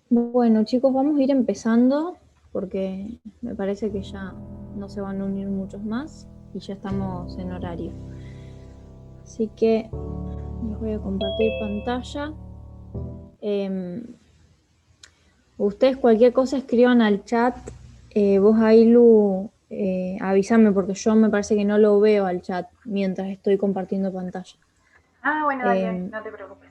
Bueno, chicos, vamos a ir empezando porque me parece que ya no se van a unir muchos más y ya estamos en horario. Así que les voy a compartir pantalla. Ustedes cualquier cosa escriban al chat. Vos, Ailu, avísame porque yo me parece que no lo veo al chat mientras estoy compartiendo pantalla. Ah, bueno, dale, dale, Eh, no te preocupes.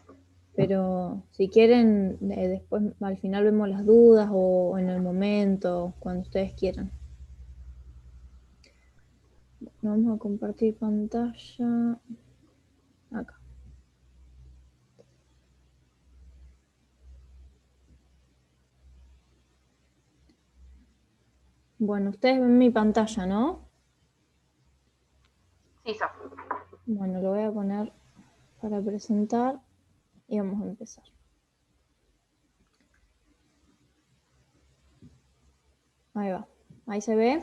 pero si quieren, después al final vemos las dudas o en el momento, cuando ustedes quieran. Vamos a compartir pantalla acá. Bueno, ustedes ven mi pantalla, ¿no? Sí, Sof. Bueno, lo voy a poner para presentar y vamos a empezar. Ahí va. Ahí se ve.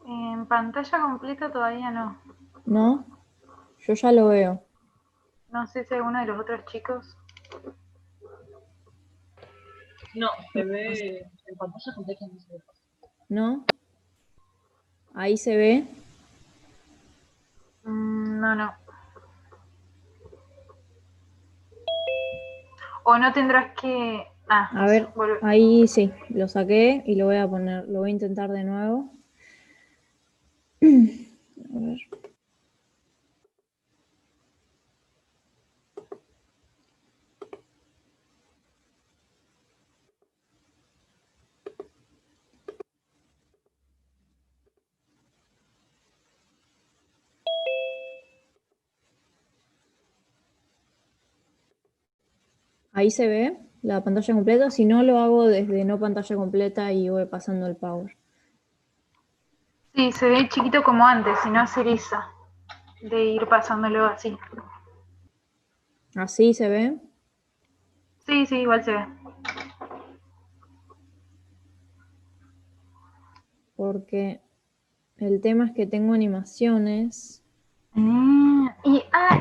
En pantalla completa todavía no. ¿No? Yo ya lo veo. No sé si alguno de los otros chicos. No, se ve en pantalla completa, no se ve. ¿No? Ahí se ve. No, no. O no tendrás que. Ah, A eso, ver, vuelve. ahí sí, lo saqué y lo voy a poner, lo voy a intentar de nuevo. A ver. Ahí se ve la pantalla completa. Si no, lo hago desde no pantalla completa y voy pasando el power. Sí, se ve chiquito como antes, y no hacer esa. De ir pasándolo así. Así se ve. Sí, sí, igual se ve. Porque el tema es que tengo animaciones.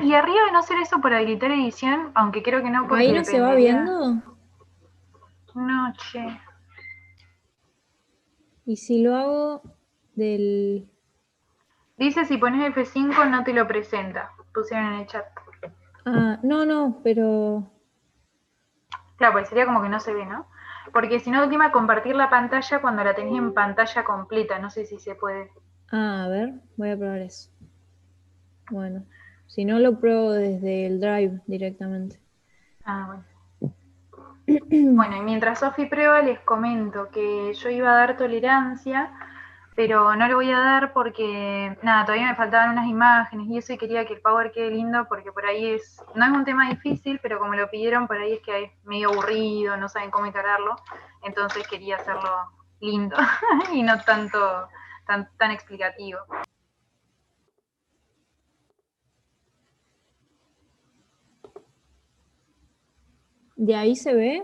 Y arriba de no hacer eso por habilitar edición, aunque creo que no Ahí porque no se va dependería. viendo. No, che. Y si lo hago del... Dice si pones F5 no te lo presenta. Pusieron en el chat. Ah, no, no, pero... Claro, pues sería como que no se ve, ¿no? Porque si no, última, compartir la pantalla cuando la tenés en pantalla completa. No sé si se puede. Ah, a ver, voy a probar eso. Bueno, si no lo pruebo desde el Drive directamente. Ah, bueno. Bueno, y mientras Sofi prueba, les comento que yo iba a dar tolerancia, pero no lo voy a dar porque, nada, todavía me faltaban unas imágenes y eso, y quería que el Power quede lindo, porque por ahí no es un tema difícil, pero como lo pidieron, por ahí es que es medio aburrido, no saben cómo instalarlo, entonces quería hacerlo lindo y no tanto, tan explicativo. ¿De ahí se ve?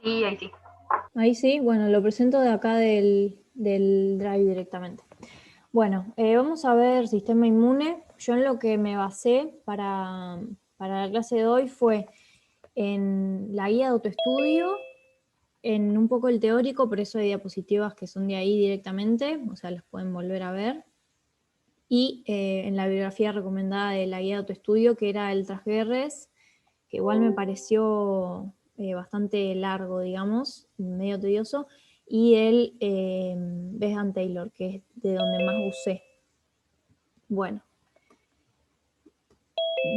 Sí, ahí sí. Ahí sí, bueno, lo presento de acá del Drive directamente. Bueno, vamos a ver sistema inmune. Yo en lo que me basé para la clase de hoy fue en la guía de autoestudio, en un poco el teórico, por eso hay diapositivas que son de ahí directamente, o sea, las pueden volver a ver. Y en la bibliografía recomendada de la guía de autoestudio, que era el Transguerres, que igual me pareció bastante largo, digamos, medio tedioso, y el Behan Taylor, que es de donde más usé. Bueno,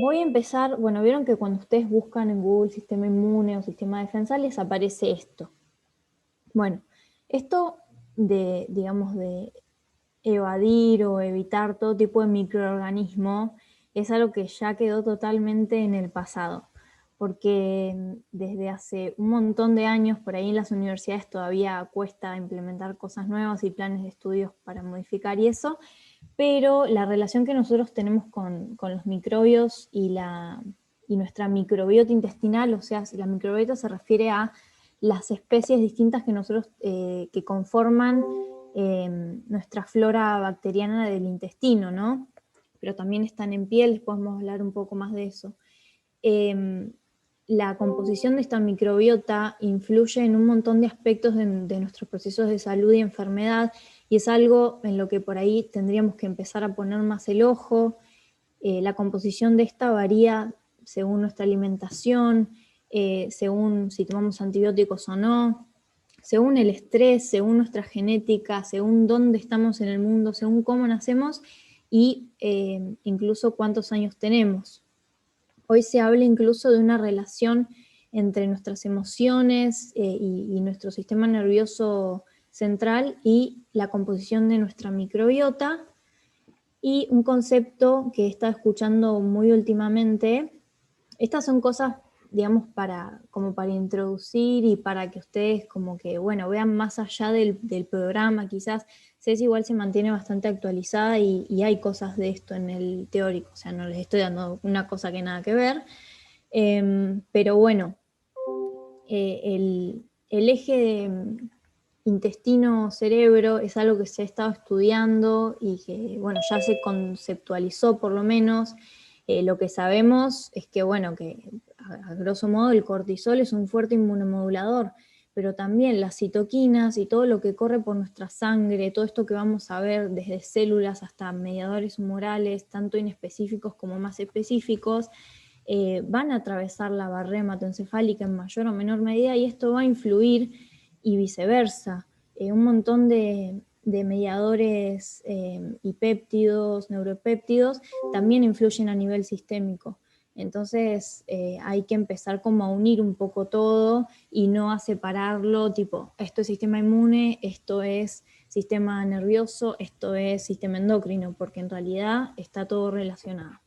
voy a empezar, bueno, vieron que cuando ustedes buscan en Google sistema inmune o sistema de defensa, les aparece esto. Bueno, esto de, digamos, de evadir o evitar todo tipo de microorganismo es algo que ya quedó totalmente en el pasado, porque desde hace un montón de años por ahí en las universidades todavía cuesta implementar cosas nuevas y planes de estudios para modificar y eso, pero la relación que nosotros tenemos con los microbios y nuestra microbiota intestinal, o sea, la microbiota se refiere a las especies distintas que nosotros, que conforman nuestra flora bacteriana del intestino, ¿no? Pero también están en piel, podemos hablar un poco más de eso. la composición de esta microbiota influye en un montón de aspectos de nuestros procesos de salud y enfermedad, y es algo en lo que por ahí tendríamos que empezar a poner más el ojo. La composición de esta varía según nuestra alimentación, según si tomamos antibióticos o no, según el estrés, según nuestra genética, según dónde estamos en el mundo, según cómo nacemos y incluso cuántos años tenemos. Hoy se habla incluso de una relación entre nuestras emociones y nuestro sistema nervioso central y la composición de nuestra microbiota. Y un concepto que he estado escuchando muy últimamente, estas son cosas, digamos, como para introducir y para que ustedes como que, bueno, vean más allá del programa, quizás. Ceci igual se mantiene bastante actualizada y hay cosas de esto en el teórico, o sea, no les estoy dando una cosa que nada que ver. Pero bueno, el eje de intestino-cerebro es algo que se ha estado estudiando y que, bueno, ya se conceptualizó por lo menos. Lo que sabemos es que, bueno, que a grosso modo el cortisol es un fuerte inmunomodulador, pero también las citoquinas y todo lo que corre por nuestra sangre, todo esto que vamos a ver desde células hasta mediadores humorales, tanto inespecíficos como más específicos, van a atravesar la barrera hematoencefálica en mayor o menor medida y esto va a influir y viceversa. Un montón de mediadores y péptidos, neuropéptidos, también influyen a nivel sistémico. Entonces hay que empezar como a unir un poco todo y no a separarlo, tipo, esto es sistema inmune, esto es sistema nervioso, esto es sistema endocrino, porque en realidad está todo relacionado.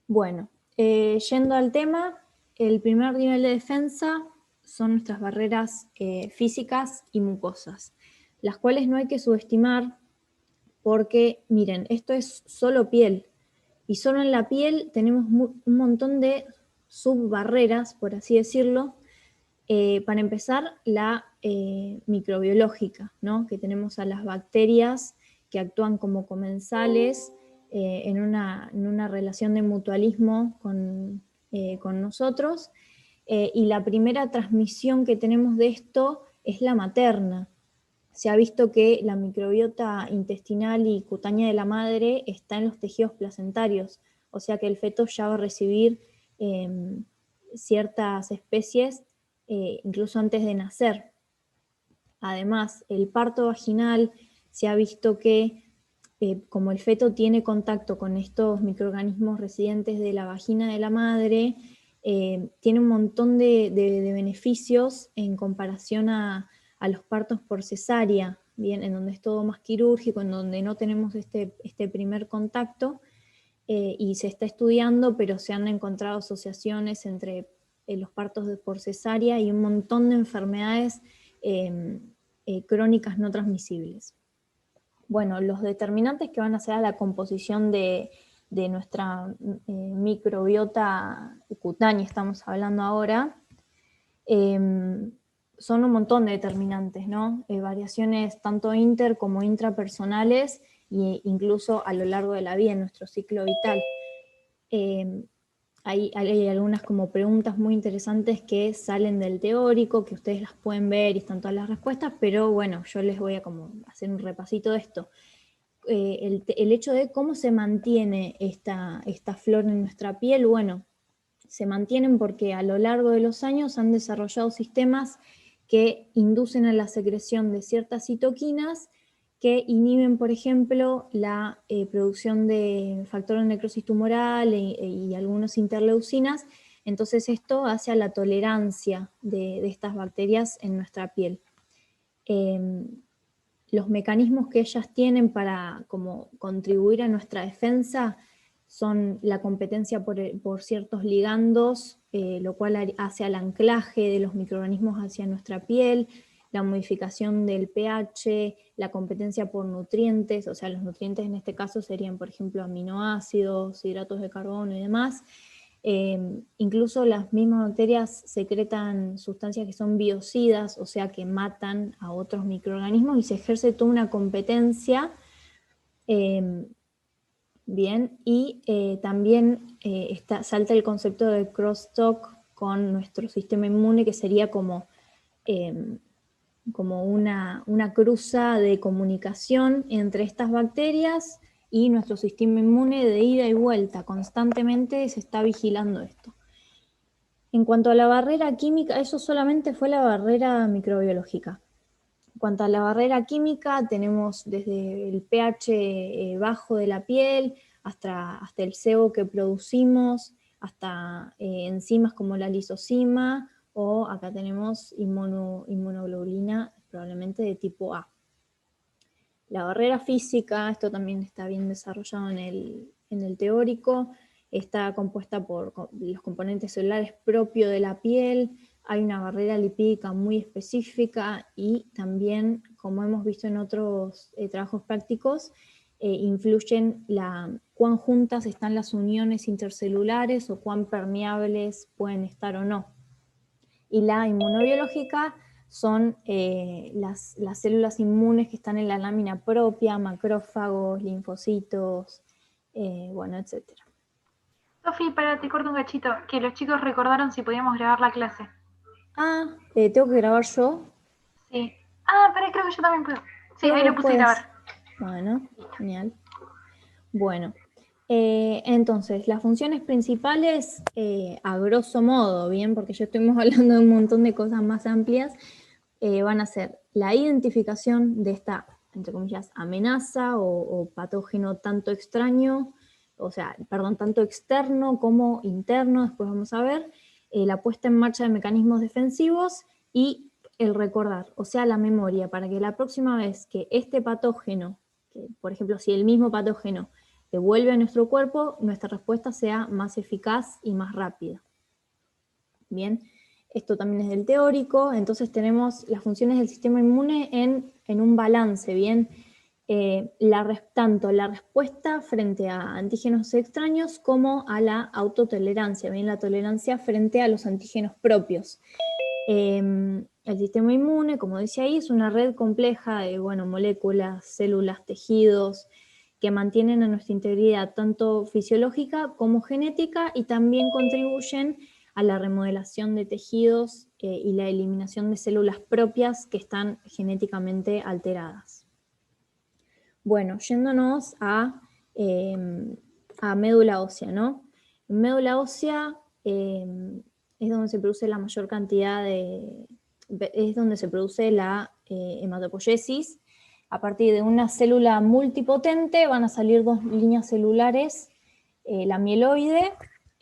Bueno, yendo al tema, el primer nivel de defensa son nuestras barreras físicas y mucosas, las cuales no hay que subestimar porque, miren, esto es solo piel, y solo en la piel tenemos un montón de subbarreras, por así decirlo. Para empezar, la microbiológica, ¿no? Que tenemos a las bacterias que actúan como comensales en una relación de mutualismo con nosotros. Y la primera transmisión que tenemos de esto es la materna. Se ha visto que la microbiota intestinal y cutánea de la madre está en los tejidos placentarios, o sea que el feto ya va a recibir ciertas especies incluso antes de nacer. Además, el parto vaginal se ha visto que como el feto tiene contacto con estos microorganismos residentes de la vagina de la madre, tiene un montón de beneficios en comparación a los partos por cesárea, bien, en donde es todo más quirúrgico, en donde no tenemos este primer contacto, y se está estudiando, pero se han encontrado asociaciones entre los partos por cesárea y un montón de enfermedades crónicas no transmisibles. Bueno, los determinantes que van a ser a la composición de nuestra microbiota cutánea, estamos hablando ahora, son un montón de determinantes, ¿no? Variaciones tanto inter como intrapersonales e incluso a lo largo de la vida, en nuestro ciclo vital. Hay algunas como preguntas muy interesantes que salen del teórico, que ustedes las pueden ver y están todas las respuestas, pero bueno, yo les voy a como hacer un repasito de esto. El hecho de cómo se mantiene esta flor en nuestra piel, bueno, se mantienen porque a lo largo de los años han desarrollado sistemas que inducen a la secreción de ciertas citoquinas que inhiben, por ejemplo, la producción de factores de necrosis tumoral y algunas interleucinas. Entonces esto hace a la tolerancia de estas bacterias en nuestra piel. Los mecanismos que ellas tienen para como contribuir a nuestra defensa son la competencia por ciertos ligandos, lo cual hace al anclaje de los microorganismos hacia nuestra piel, la modificación del pH, la competencia por nutrientes, o sea, los nutrientes en este caso serían, por ejemplo, aminoácidos, hidratos de carbono y demás. Incluso las mismas bacterias secretan sustancias que son biocidas, o sea, que matan a otros microorganismos y se ejerce toda una competencia Bien, y también salta el concepto de crosstalk con nuestro sistema inmune, que sería como una cruza de comunicación entre estas bacterias y nuestro sistema inmune de ida y vuelta. Constantemente se está vigilando esto. En cuanto a la barrera química, eso solamente fue la barrera microbiológica. En cuanto a la barrera química, tenemos desde el pH bajo de la piel hasta el sebo que producimos, hasta enzimas como la lisozima, o acá tenemos inmunoglobulina, probablemente de tipo A. La barrera física, esto también está bien desarrollado en el teórico, está compuesta por los componentes celulares propios de la piel, hay una barrera lipídica muy específica y también, como hemos visto en otros trabajos prácticos, influyen cuán juntas están las uniones intercelulares o cuán permeables pueden estar o no. Y la inmunobiológica son las células inmunes que están en la lámina propia, macrófagos, linfocitos, bueno, etc. Sofi, te corto un gachito, que los chicos recordaron si podíamos grabar la clase. Ah, ¿tengo que grabar yo? Sí. Pero creo que yo también puedo. Sí, Creo ahí que lo puse a puedes. grabar. Bueno, genial. Bueno, entonces, las funciones principales, a grosso modo, bien, porque ya estuvimos hablando de un montón de cosas más amplias, van a ser la identificación de esta, entre comillas, amenaza o patógeno tanto extraño, o sea, perdón, tanto externo como interno, después vamos a ver, la puesta en marcha de mecanismos defensivos y el recordar, o sea, la memoria, para que la próxima vez que este patógeno, que, por ejemplo, si el mismo patógeno vuelve a nuestro cuerpo, nuestra respuesta sea más eficaz y más rápida. Bien, esto también es del teórico, entonces tenemos las funciones del sistema inmune en un balance, bien, tanto la respuesta frente a antígenos extraños como a la autotolerancia, bien, la tolerancia frente a los antígenos propios. El sistema inmune, como decía ahí, es una red compleja de moléculas, células, tejidos, que mantienen a nuestra integridad tanto fisiológica como genética y también contribuyen a la remodelación de tejidos y la eliminación de células propias que están genéticamente alteradas. Bueno, yéndonos a médula ósea, ¿no? En médula ósea es donde se produce la mayor cantidad es donde se produce la hematopoiesis. A partir de una célula multipotente van a salir dos líneas celulares, la mieloide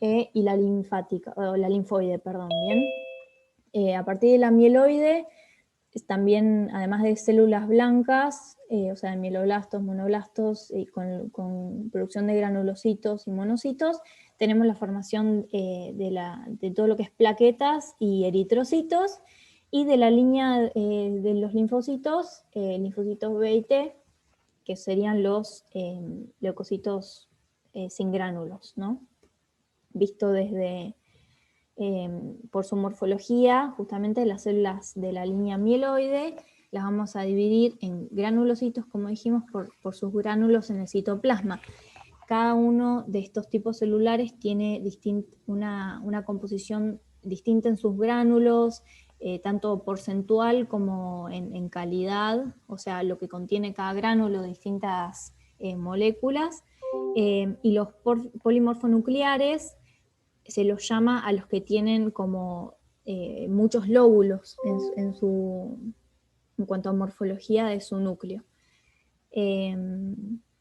y la linfática, o la linfoide, perdón, bien. A partir de la mieloide, también, además de células blancas, o sea, mieloblastos, monoblastos, con producción de granulocitos y monocitos, tenemos la formación de todo lo que es plaquetas y eritrocitos, y de la línea de los linfocitos B y T, que serían los leucocitos sin gránulos, ¿no? Visto desde, por su morfología, justamente las células de la línea mieloide las vamos a dividir en granulocitos, como dijimos, por sus gránulos en el citoplasma. Cada uno de estos tipos celulares tiene una composición distinta en sus gránulos, tanto porcentual como en calidad, o sea, lo que contiene cada gránulo de distintas moléculas, y los polimorfonucleares se los llama a los que tienen como muchos lóbulos en cuanto a morfología de su núcleo.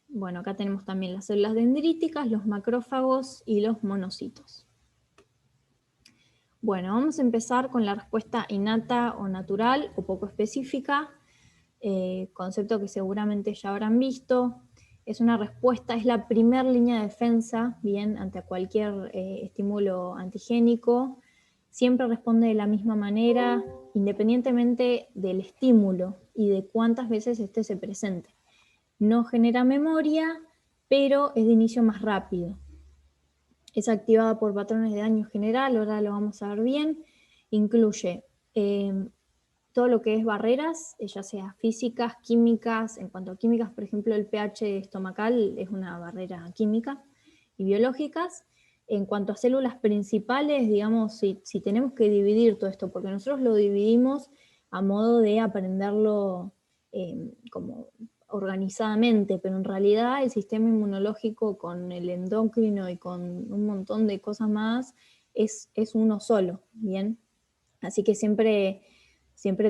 Bueno, acá tenemos también las células dendríticas, los macrófagos y los monocitos. Bueno, vamos a empezar con la respuesta innata o natural o poco específica, concepto que seguramente ya habrán visto. Es una respuesta, es la primera línea de defensa, bien, ante cualquier estímulo antigénico. Siempre responde de la misma manera, independientemente del estímulo y de cuántas veces este se presente. No genera memoria, pero es de inicio más rápido. Es activada por patrones de daño general, ahora lo vamos a ver bien. Incluye todo lo que es barreras, ya sea físicas, químicas. En cuanto a químicas, por ejemplo, el pH estomacal es una barrera química, y biológicas. En cuanto a células principales, digamos, si tenemos que dividir todo esto, porque nosotros lo dividimos a modo de aprenderlo como organizadamente, pero en realidad el sistema inmunológico con el endocrino y con un montón de cosas más es uno solo, ¿bien? Así que siempre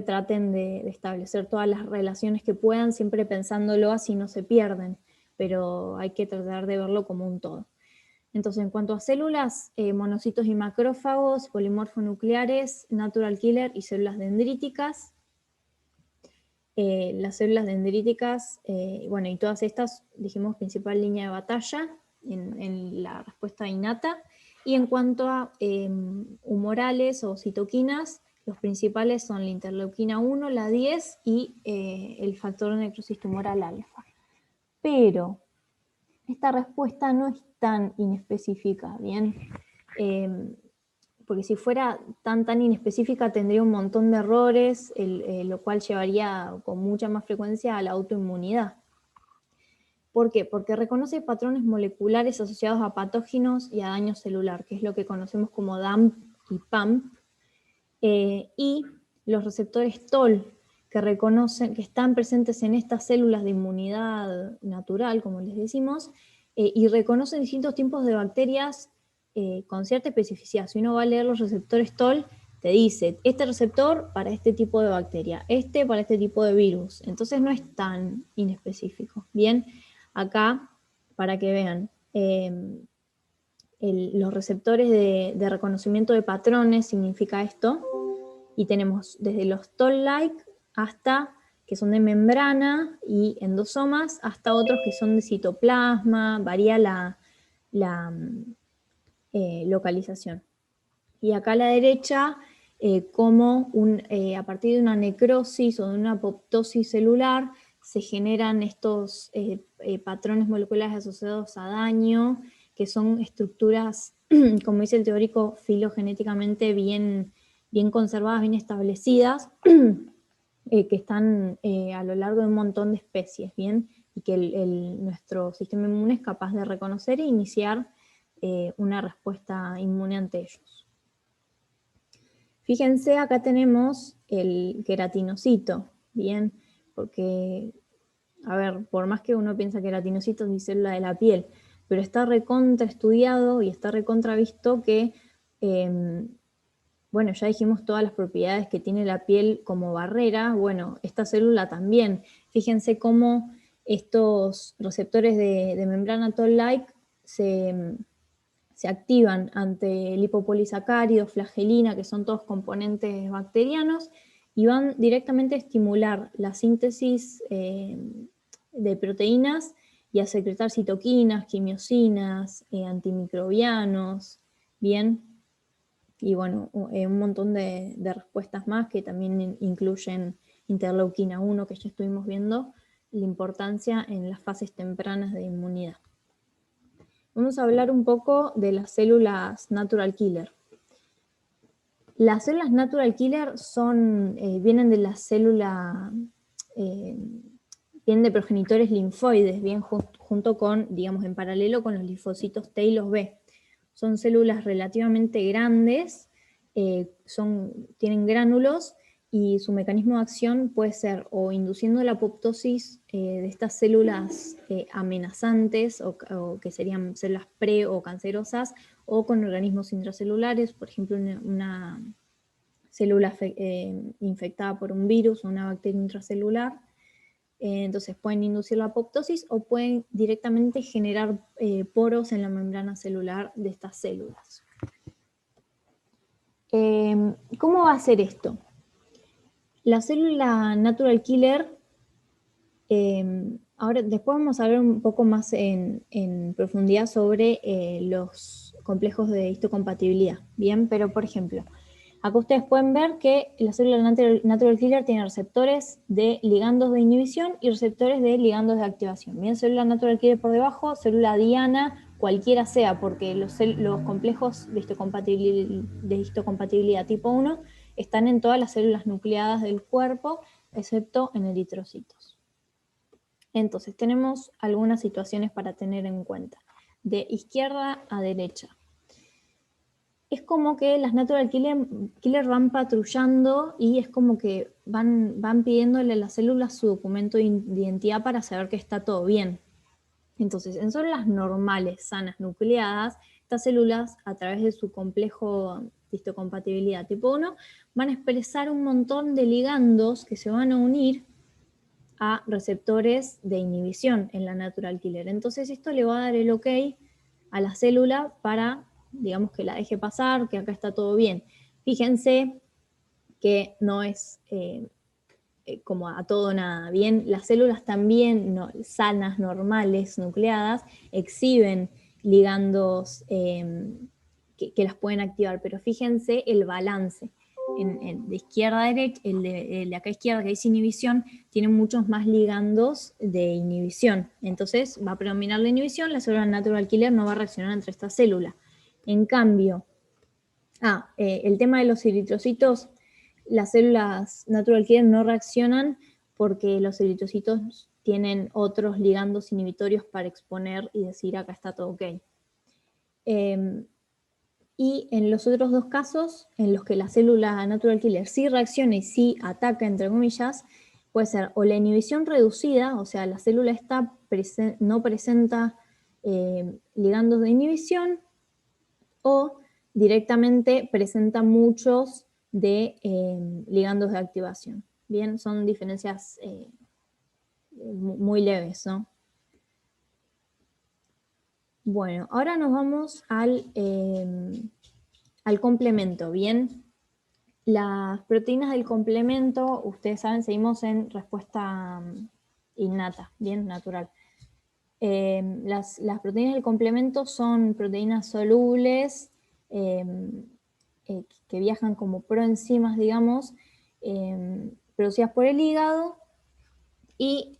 traten de establecer todas las relaciones que puedan, siempre pensándolo así no se pierden, pero hay que tratar de verlo como un todo. Entonces, en cuanto a células, monocitos y macrófagos, polimorfonucleares, natural killer y células dendríticas. Las células dendríticas, bueno, y todas estas, dijimos, principal línea de batalla en la respuesta innata. Y en cuanto a humorales o citoquinas, los principales son la interleuquina 1, la 10 y el factor de necrosis tumoral alfa. Pero esta respuesta no es tan inespecífica, ¿bien? Porque si fuera tan inespecífica tendría un montón de errores, lo cual llevaría con mucha más frecuencia a la autoinmunidad. ¿Por qué? Porque reconoce patrones moleculares asociados a patógenos y a daño celular, que es lo que conocemos como DAMP y PAMP, y los receptores TOL, que están presentes en estas células de inmunidad natural, como les decimos, y reconocen distintos tipos de bacterias con cierta especificidad. Si uno va a leer los receptores TOL, te dice, este receptor para este tipo de bacteria, este para este tipo de virus. Entonces no es tan inespecífico. Bien, acá, para que vean, los receptores de reconocimiento de patrones significa esto, y tenemos desde los toll-like hasta que son de membrana y endosomas, hasta otros que son de citoplasma, varía la localización. Y acá a la derecha, como a partir de una necrosis o de una apoptosis celular, se generan estos patrones moleculares asociados a daño, que son estructuras, como dice el teórico, filogenéticamente bien conservadas, bien establecidas, que están a lo largo de un montón de especies, ¿bien? Y que nuestro sistema inmune es capaz de reconocer e iniciar una respuesta inmune ante ellos. Fíjense, acá tenemos el queratinocito, ¿bien? Porque, a ver, por más que uno piensa que queratinocitos es célula de la piel, pero está recontra estudiado y está recontra visto que, bueno, ya dijimos todas las propiedades que tiene la piel como barrera, bueno, esta célula también. Fíjense cómo estos receptores de membrana toll-like se activan ante lipopolisacáridos, flagelina, que son todos componentes bacterianos, y van directamente a estimular la síntesis de proteínas y a secretar citoquinas, quimiosinas, antimicrobianos, bien, y bueno, un montón de respuestas más que también incluyen interleuquina 1, que ya estuvimos viendo, la importancia en las fases tempranas de inmunidad. Vamos a hablar un poco de las células natural killer. Las células natural killer vienen de la célula, vienen de progenitores linfoides, bien junto con, digamos, en paralelo con los linfocitos T y los B. Son células relativamente grandes, tienen gránulos, y su mecanismo de acción puede ser o induciendo la apoptosis de estas células amenazantes o que serían células pre o cancerosas, o con organismos intracelulares, por ejemplo una célula infectada por un virus o una bacteria intracelular. Entonces pueden inducir la apoptosis o pueden directamente generar poros en la membrana celular de estas células. ¿Cómo va a ser esto? La célula natural killer, ahora después vamos a hablar un poco más en profundidad sobre los complejos de histocompatibilidad, ¿bien? Pero por ejemplo, acá ustedes pueden ver que la célula natural killer tiene receptores de ligandos de inhibición y receptores de ligandos de activación. Bien, célula natural killer por debajo, célula diana, cualquiera sea, porque los complejos de histocompatibilidad tipo 1 están en todas las células nucleadas del cuerpo, excepto en eritrocitos. Entonces, tenemos algunas situaciones para tener en cuenta. De izquierda a derecha. Es como que las natural killer van patrullando y es como que van pidiéndole a las células su documento de identidad para saber que está todo bien. Entonces, en células normales, sanas, nucleadas, estas células, a través de su complejo de histocompatibilidad tipo 1, van a expresar un montón de ligandos que se van a unir a receptores de inhibición en la natural killer. Entonces, esto le va a dar el ok a la célula para, digamos, que la deje pasar, que acá está todo bien. Fíjense que no es como a todo o nada. Bien, las células también sanas, normales, nucleadas, exhiben ligandos que las pueden activar, pero fíjense el balance. De izquierda a derecha, el de acá a izquierda, que dice inhibición, tiene muchos más ligandos de inhibición. Entonces va a predominar la inhibición, la célula natural killer no va a reaccionar entre esta célula. En cambio, el tema de los eritrocitos, las células natural killer no reaccionan porque los eritrocitos tienen otros ligandos inhibitorios para exponer y decir acá está todo ok. Y en los otros dos casos, en los que la célula natural killer sí reacciona y sí ataca, entre comillas, puede ser o la inhibición reducida, o sea, la célula no presenta ligandos de inhibición, o directamente presenta muchos de ligandos de activación. Bien, son diferencias muy leves, ¿no? Bueno, ahora nos vamos al complemento, ¿bien? Las proteínas del complemento, ustedes saben, seguimos en respuesta innata, bien, natural. Las proteínas del complemento son proteínas solubles que viajan como proenzimas, digamos, producidas por el hígado y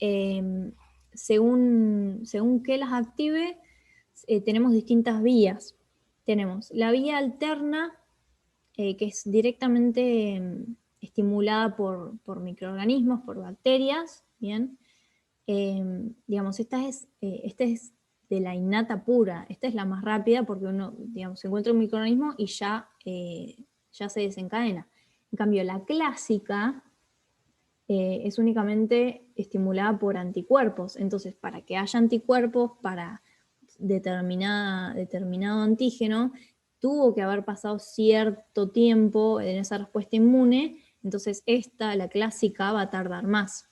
según que las active, tenemos distintas vías. Tenemos la vía alterna, que es directamente estimulada por microorganismos, por bacterias, ¿bien? Digamos, esta es de la innata pura, esta es la más rápida porque uno, digamos, se encuentra un microorganismo y ya se desencadena. En cambio, la clásica es únicamente estimulada por anticuerpos. Entonces, para que haya anticuerpos para determinado antígeno, tuvo que haber pasado cierto tiempo en esa respuesta inmune, entonces la clásica, va a tardar más.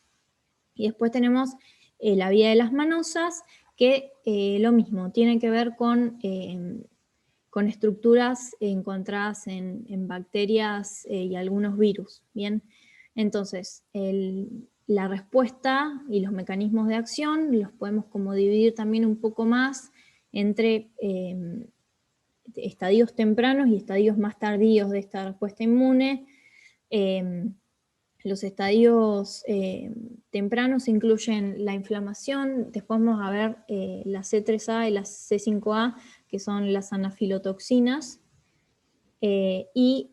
Y después tenemos la vía de las manosas, que lo mismo, tiene que ver con estructuras encontradas en bacterias y algunos virus, ¿bien? Entonces, la respuesta y los mecanismos de acción los podemos como dividir también un poco más entre estadios tempranos y estadios más tardíos de esta respuesta inmune. Los estadios tempranos incluyen la inflamación, después vamos a ver las C3A y las C5A, que son las anafilotoxinas, y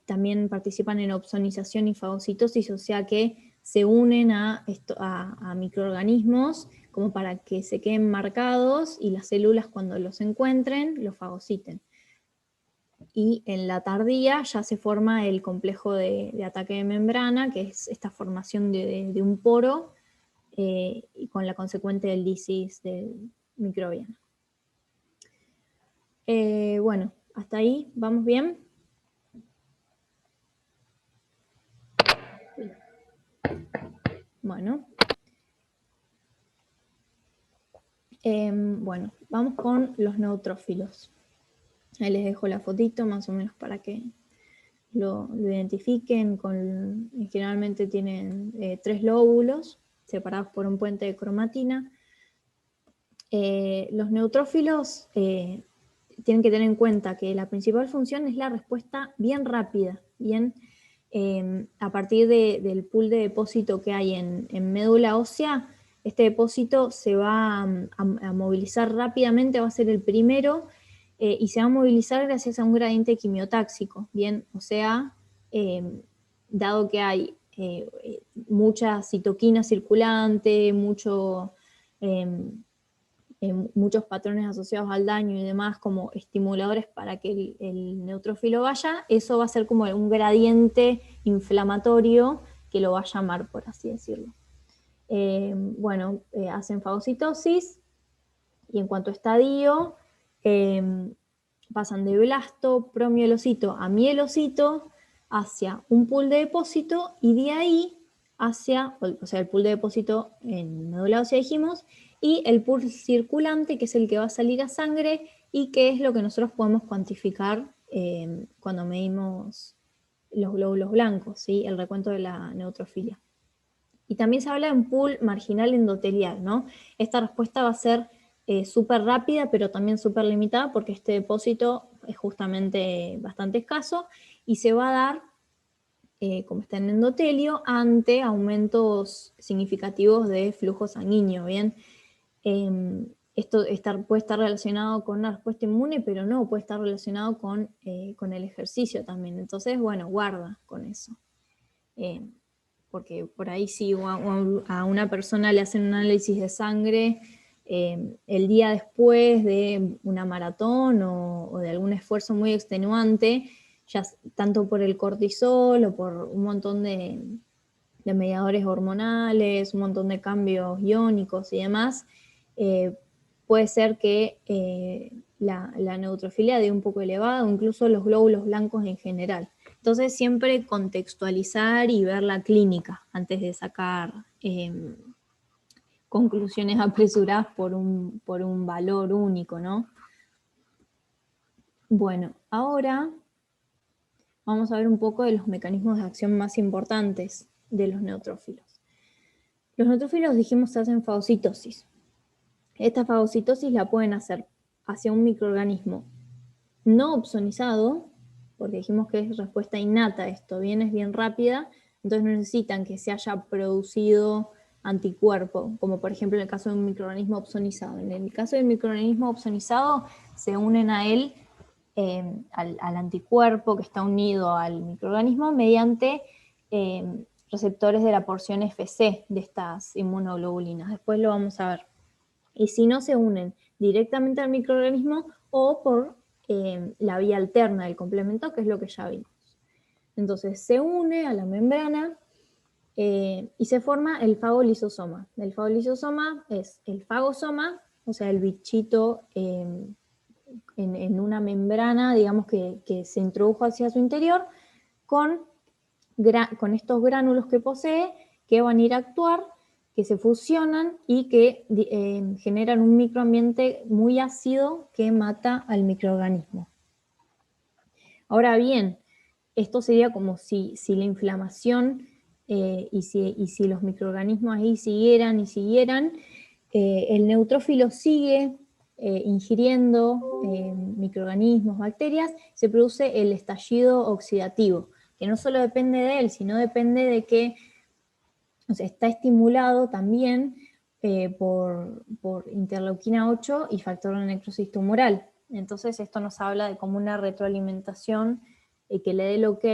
también participan en opsonización y fagocitosis, o sea que se unen a microorganismos como para que se queden marcados y las células cuando los encuentren los fagociten. Y en la tardía ya se forma el complejo de ataque de membrana, que es esta formación de un poro y con la consecuente lisis microbiana. Bueno, hasta ahí, ¿vamos bien? Bueno. Bueno, vamos con los neutrófilos. Ahí les dejo la fotito más o menos para que lo identifiquen. Generalmente tienen 3 lóbulos separados por un puente de cromatina. Los neutrófilos tienen que tener en cuenta que la principal función es la respuesta bien rápida, a partir del pool de depósito que hay en médula ósea. Este depósito se va a movilizar rápidamente, va a ser el primero, y se va a movilizar gracias a un gradiente quimiotáxico, o sea, dado que hay mucha citoquina circulante, muchos patrones asociados al daño y demás como estimuladores para que el neutrófilo vaya, eso va a ser como un gradiente inflamatorio que lo va a llamar, por así decirlo. Hacen fagocitosis y en cuanto a estadio, pasan de blasto, promielocito a mielocito hacia un pool de depósito y de ahí hacia, o sea, el pool de depósito en médula ósea dijimos, y el pool circulante, que es el que va a salir a sangre y que es lo que nosotros podemos cuantificar cuando medimos los glóbulos blancos, ¿sí? El recuento de la neutrofilia. Y también se habla de un pool marginal endotelial, ¿no? Esta respuesta va a ser súper rápida, pero también súper limitada, porque este depósito es justamente bastante escaso y se va a dar, como está en endotelio, ante aumentos significativos de flujo sanguíneo, ¿bien? Esto puede estar relacionado con una respuesta inmune, pero no, puede estar relacionado con el ejercicio también. Entonces, bueno, guarda con eso. Porque por ahí si a una persona le hacen un análisis de sangre el día después de una maratón o de algún esfuerzo muy extenuante, ya tanto por el cortisol o por un montón de mediadores hormonales, un montón de cambios iónicos y demás, puede ser que la neutrofilia dé un poco elevada, o incluso los glóbulos blancos en general. Entonces siempre contextualizar y ver la clínica antes de sacar conclusiones apresuradas por un valor único, ¿no? Bueno, ahora vamos a ver un poco de los mecanismos de acción más importantes de los neutrófilos. Los neutrófilos, dijimos, se hacen fagocitosis. Esta fagocitosis la pueden hacer hacia un microorganismo no opsonizado, porque dijimos que es respuesta innata esto, es bien rápida, entonces no necesitan que se haya producido anticuerpo, como por ejemplo en el caso de un microorganismo opsonizado. En el caso del microorganismo opsonizado se unen a él, al anticuerpo que está unido al microorganismo mediante receptores de la porción FC de estas inmunoglobulinas. Después lo vamos a ver. Y si no, se unen directamente al microorganismo o por la vía alterna del complemento, que es lo que ya vimos. Entonces se une a la membrana y se forma el fagolisosoma. El fagolisosoma es el fagosoma, o sea, el bichito en una membrana, digamos, que se introdujo hacia su interior con estos gránulos que posee, que van a ir a actuar, que se fusionan y que generan un microambiente muy ácido que mata al microorganismo. Ahora bien, esto sería como si la inflamación y si los microorganismos ahí siguieran, el neutrófilo sigue ingiriendo microorganismos, bacterias, se produce el estallido oxidativo, que no solo depende de él, sino depende de que, o sea, está estimulado también por interleuquina 8 y factor de necrosis tumoral. Entonces esto nos habla de como una retroalimentación que le dé el ok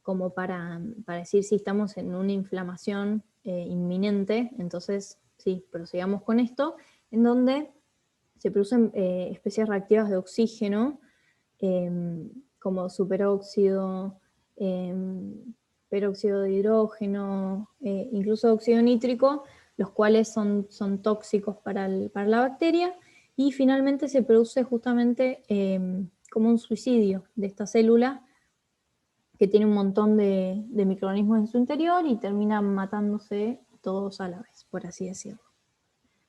como para decir si estamos en una inflamación inminente. Entonces sí, prosigamos con esto, en donde se producen especies reactivas de oxígeno como superóxido, peróxido de hidrógeno, incluso óxido nítrico, los cuales son tóxicos para la bacteria, y finalmente se produce justamente como un suicidio de esta célula que tiene un montón de microorganismos en su interior y termina matándose todos a la vez, por así decirlo,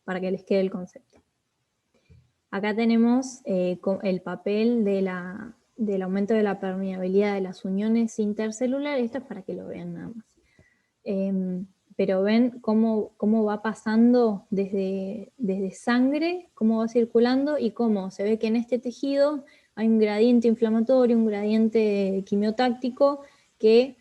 para que les quede el concepto. Acá tenemos el papel del aumento de la permeabilidad de las uniones intercelulares. Esto es para que lo vean nada más. Pero ven cómo va pasando desde sangre, cómo va circulando y cómo se ve que en este tejido hay un gradiente inflamatorio, un gradiente quimiotáctico que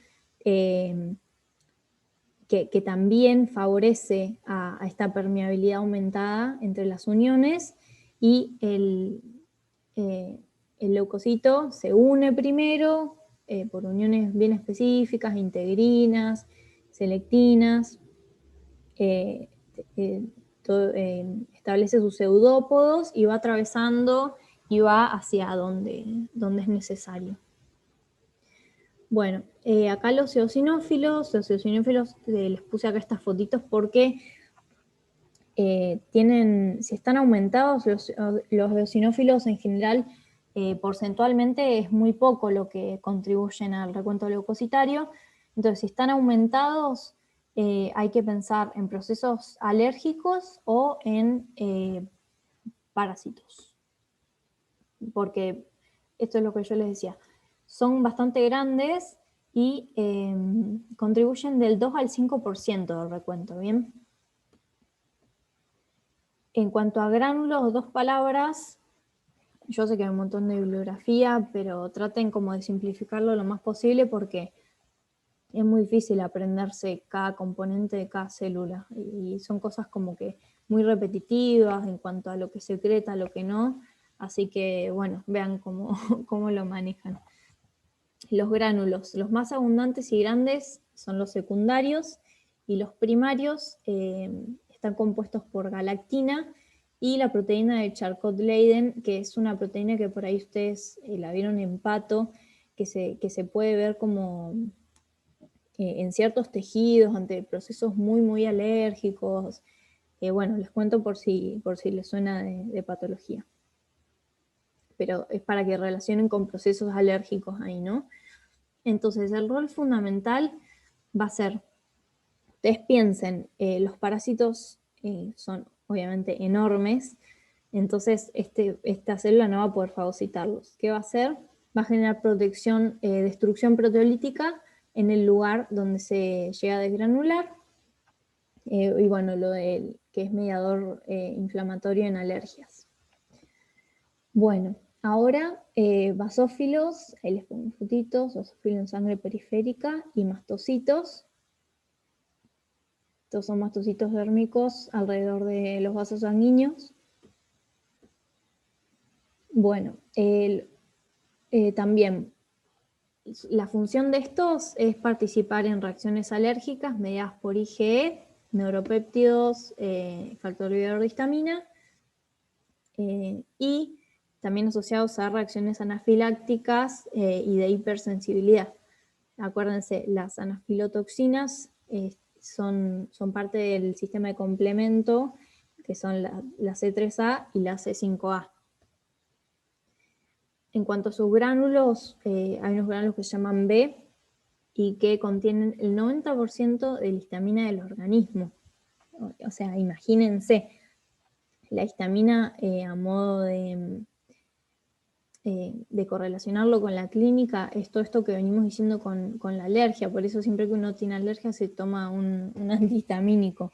también favorece a esta permeabilidad aumentada entre las uniones, y el leucocito se une primero, por uniones bien específicas, integrinas, selectinas, establece sus pseudópodos y va atravesando y va hacia donde es necesario. Bueno, acá los eosinófilos les puse acá estas fotitos porque si están aumentados, los eosinófilos en general, porcentualmente es muy poco lo que contribuyen al recuento leucocitario. Entonces, si están aumentados, hay que pensar en procesos alérgicos o en parásitos. Porque esto es lo que yo les decía. Son bastante grandes y contribuyen del 2 al 5% del recuento, ¿bien? En cuanto a gránulos, 2 palabras. Yo sé que hay un montón de bibliografía, pero traten como de simplificarlo lo más posible porque es muy difícil aprenderse cada componente de cada célula. Y son cosas como que muy repetitivas en cuanto a lo que secreta, lo que no. Así que, bueno, vean cómo lo manejan. Los gránulos, los más abundantes y grandes son los secundarios y los primarios están compuestos por galactina y la proteína de Charcot-Leyden, que es una proteína que por ahí ustedes la vieron en pato, que se puede ver como en ciertos tejidos ante procesos muy, muy alérgicos. Bueno, les cuento por si les suena de patología. Pero es para que relacionen con procesos alérgicos ahí, ¿no? Entonces, el rol fundamental va a ser, ustedes piensen, los parásitos son obviamente enormes, entonces esta célula no va a poder fagocitarlos. ¿Qué va a hacer? Va a generar destrucción proteolítica en el lugar donde se llega a desgranular, y bueno, que es mediador inflamatorio en alergias. Bueno, ahora basófilos, ahí les pongo fotitos, basófilos en sangre periférica y mastocitos. Estos son mastocitos dérmicos alrededor de los vasos sanguíneos. Bueno, también la función de estos es participar en reacciones alérgicas mediadas por IgE, neuropéptidos, factor librador de histamina, y también asociados a reacciones anafilácticas y de hipersensibilidad. Acuérdense, las anafilotoxinas son parte del sistema de complemento, que son la C3A y la C5A. En cuanto a sus gránulos, hay unos gránulos que se llaman B y que contienen el 90% de la histamina del organismo. O sea, imagínense, la histamina a modo de correlacionarlo con la clínica es todo esto que venimos diciendo con la alergia. Por eso siempre que uno tiene alergia se toma un antihistamínico.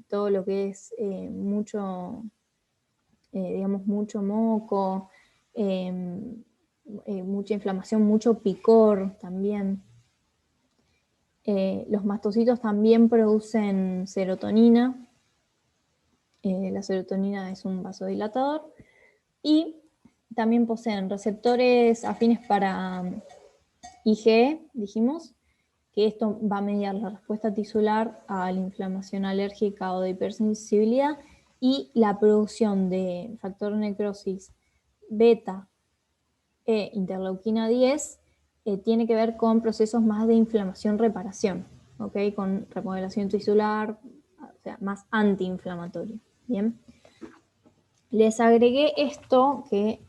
Todo lo que es mucho moco, mucha inflamación, mucho picor también. Los mastocitos también producen serotonina. La serotonina es un vasodilatador. Y también poseen receptores afines para IgE, dijimos, que esto va a mediar la respuesta tisular a la inflamación alérgica o de hipersensibilidad, y la producción de factor necrosis beta e interleuquina 10 tiene que ver con procesos más de inflamación-reparación, ¿okay? Con remodelación tisular, o sea, más antiinflamatorio. Bien. Les agregué esto que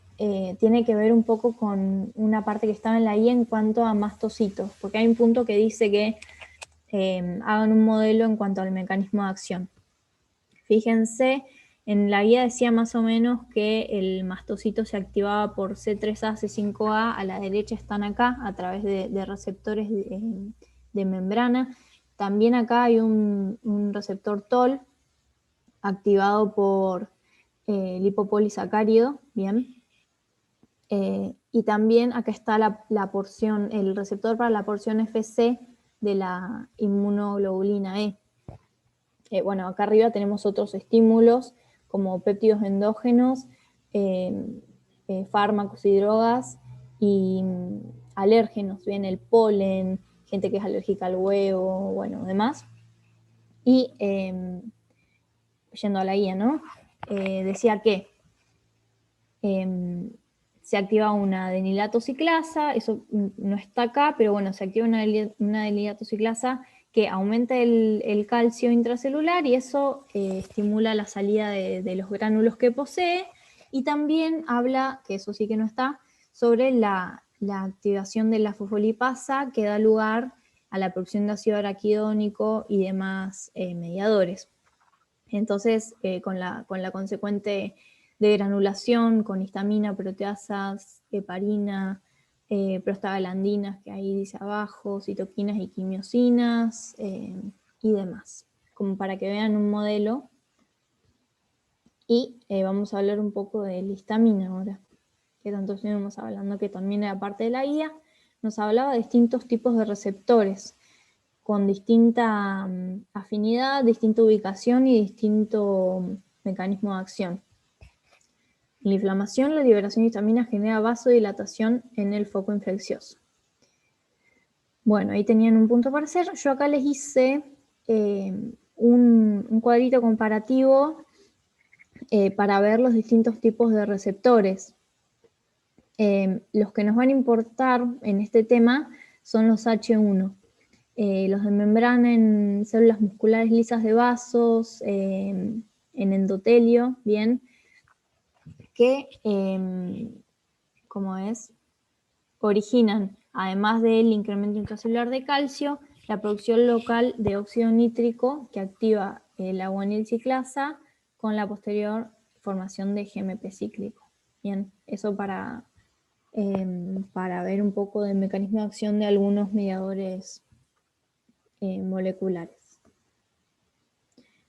tiene que ver un poco con una parte que estaba en la guía en cuanto a mastocitos, porque hay un punto que dice que hagan un modelo en cuanto al mecanismo de acción. Fíjense, en la guía decía más o menos que el mastocito se activaba por C3A, C5A, a la derecha están acá, a través de receptores de membrana. También acá hay un receptor TOL activado por lipopolisacárido, bien. Y también acá está la porción, el receptor para la porción FC de la inmunoglobulina E. Bueno, acá arriba tenemos otros estímulos como péptidos endógenos, fármacos y drogas, y alérgenos, bien, el polen, gente que es alérgica al huevo, bueno, demás. Y yendo a la guía, ¿no? Decía que se activa una adenilatociclasa, eso no está acá, pero bueno, se activa una adenilatociclasa que aumenta el calcio intracelular y eso estimula la salida de los gránulos que posee, y también habla, que eso sí que no está, sobre la activación de la fosfolipasa que da lugar a la producción de ácido araquidónico y demás mediadores. Entonces, con la consecuente degranulación, con histamina, proteasas, heparina, prostaglandinas, que ahí dice abajo, citoquinas y quimiosinas, y demás. Como para que vean un modelo. Y vamos a hablar un poco de la histamina ahora, que tanto estuvimos hablando, que también era parte de la guía. Nos hablaba de distintos tipos de receptores, con distinta afinidad, distinta ubicación y distinto mecanismo de acción. En la inflamación, la liberación de histamina genera vasodilatación en el foco infeccioso. Bueno, ahí tenían un punto para hacer. Yo acá les hice un cuadrito comparativo para ver los distintos tipos de receptores. Los que nos van a importar en este tema son los H1. Los de membrana en células musculares lisas de vasos, en endotelio, bien, que, como es, originan, además del incremento intracelular de calcio, la producción local de óxido nítrico que activa la guanil ciclasa con la posterior formación de GMP cíclico. Bien, eso para ver un poco del mecanismo de acción de algunos mediadores moleculares.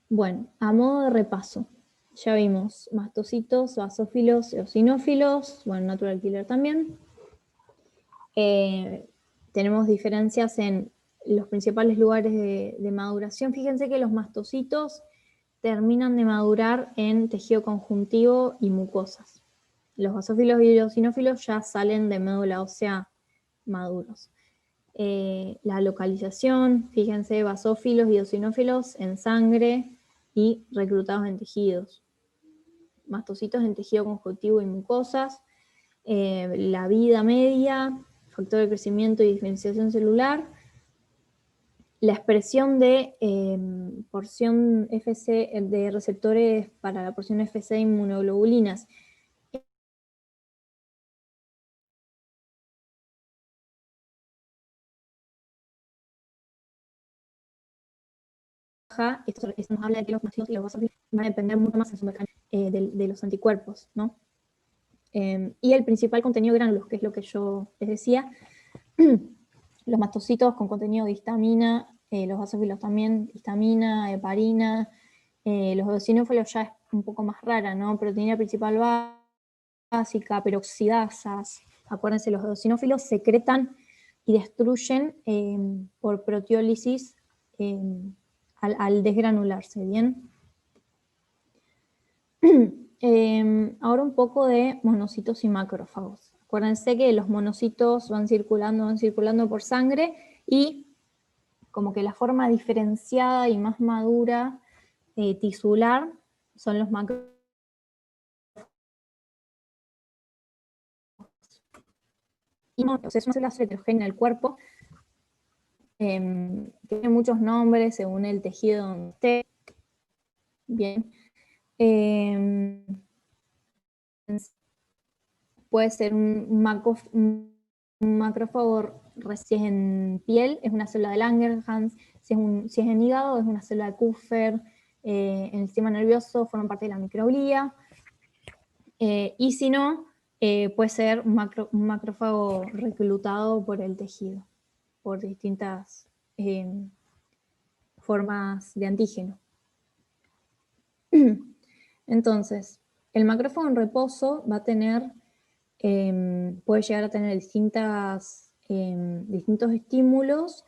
Bueno, a modo de repaso, ya vimos mastocitos, basófilos, eosinófilos, bueno, natural killer también. Tenemos diferencias en los principales lugares de maduración. Fíjense que los mastocitos terminan de madurar en tejido conjuntivo y mucosas. Los basófilos y eosinófilos ya salen de médula ósea maduros. La localización, fíjense, basófilos y eosinófilos en sangre y reclutados en tejidos. Mastocitos en tejido conjuntivo y mucosas. La vida media, factor de crecimiento y diferenciación celular. La expresión de porción FC, de receptores para la porción FC de inmunoglobulinas. Esto nos habla de que los mastocitos y los basófilos van a depender mucho más en su mecanismo de los anticuerpos, ¿no? Y el principal contenido de gránulos, que es lo que yo les decía, los mastocitos con contenido de histamina, los basófilos también, histamina, heparina, los eosinófilos ya es un poco más rara, ¿no? Proteína principal básica, peroxidasas. Acuérdense, los eosinófilos secretan y destruyen por proteólisis al desgranularse, ¿bien? Ahora un poco de monocitos y macrófagos. Acuérdense que los monocitos van circulando por sangre y como que la forma diferenciada y más madura tisular son los macrófagos. Es una célula heterogénea del cuerpo, tiene muchos nombres según el tejido donde esté. Bien. Puede ser un macrófago si es en piel, es una célula de Langerhans, si es en hígado, es una célula de Kupffer, en el sistema nervioso forman parte de la microglía, y si no, puede ser un macrófago reclutado por el tejido, por distintas formas de antígeno. Entonces, el macrófago en reposo va a tener, puede llegar a tener distintos estímulos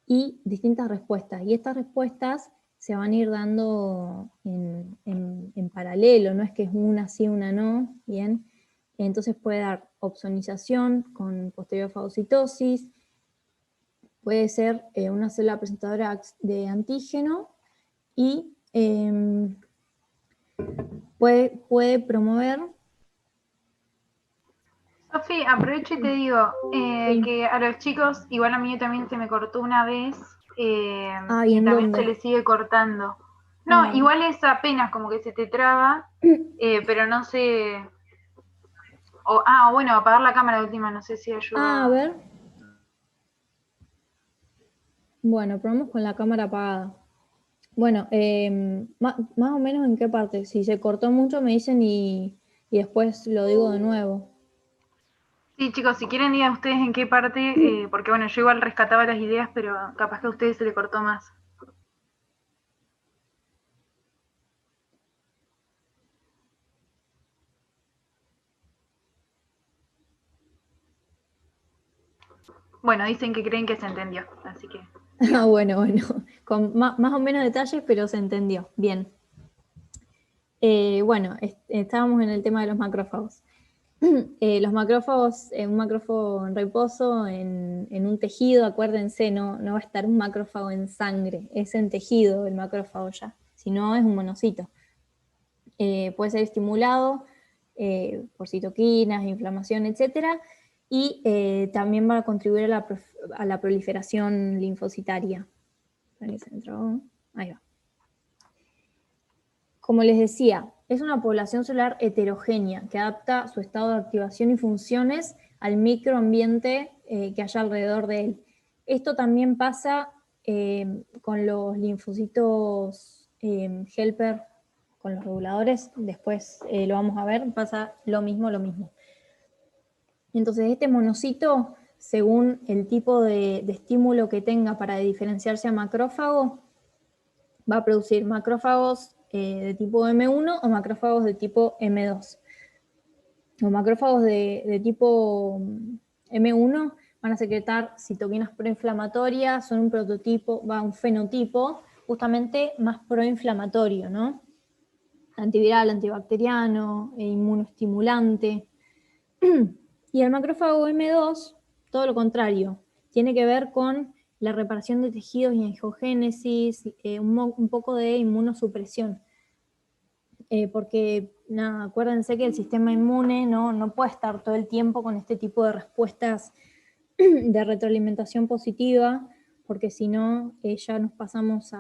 y distintas respuestas. Y estas respuestas se van a ir dando en paralelo, no es que es una sí, una no, ¿bien? Entonces puede dar opsonización con posterior fagocitosis, puede ser una célula presentadora de antígeno y puede promover... Sofi, aprovecho y te digo Sí. que a los chicos, igual a mí también se me cortó una vez ¿y y en también dónde? se le sigue cortando. No, Ah. igual es apenas como que se te traba, pero no sé. Bueno, apagar la cámara de última, no sé si ayuda. A ver. Bueno, probamos con la cámara apagada. Bueno, más o menos en qué parte. Si se cortó mucho me dicen y después lo digo de nuevo. Sí, chicos, si quieren digan ustedes en qué parte, porque bueno, yo igual rescataba las ideas, pero capaz que a ustedes se le cortó más. Bueno, dicen que creen que se entendió, así que... Bueno, con más o menos detalles, pero se entendió. Bien. Bueno, estábamos en el tema de los macrófagos. Los macrófagos, un macrófago en reposo, en un tejido, acuérdense, no va a estar un macrófago en sangre, es en tejido el macrófago ya, si no es un monocito. Puede ser estimulado por citoquinas, inflamación, etc. Y también va a contribuir a la proliferación linfocitaria. Ahí se entró. Ahí va. Como les decía, es una población celular heterogénea que adapta su estado de activación y funciones al microambiente que haya alrededor de él. Esto también pasa con los linfocitos helper, con los reguladores, después lo vamos a ver, pasa lo mismo. Entonces este monocito, según el tipo de estímulo que tenga para diferenciarse a macrófago, va a producir macrófagos de tipo M1 o macrófagos de tipo M2. Los macrófagos de tipo M1 van a secretar citoquinas proinflamatorias, son un prototipo, un fenotipo justamente más proinflamatorio, ¿no? Antiviral, antibacteriano, inmunoestimulante. Y el macrófago M2, todo lo contrario, tiene que ver con la reparación de tejidos y angiogénesis, un poco de inmunosupresión. Porque acuérdense que el sistema inmune no puede estar todo el tiempo con este tipo de respuestas de retroalimentación positiva, porque si no ya nos pasamos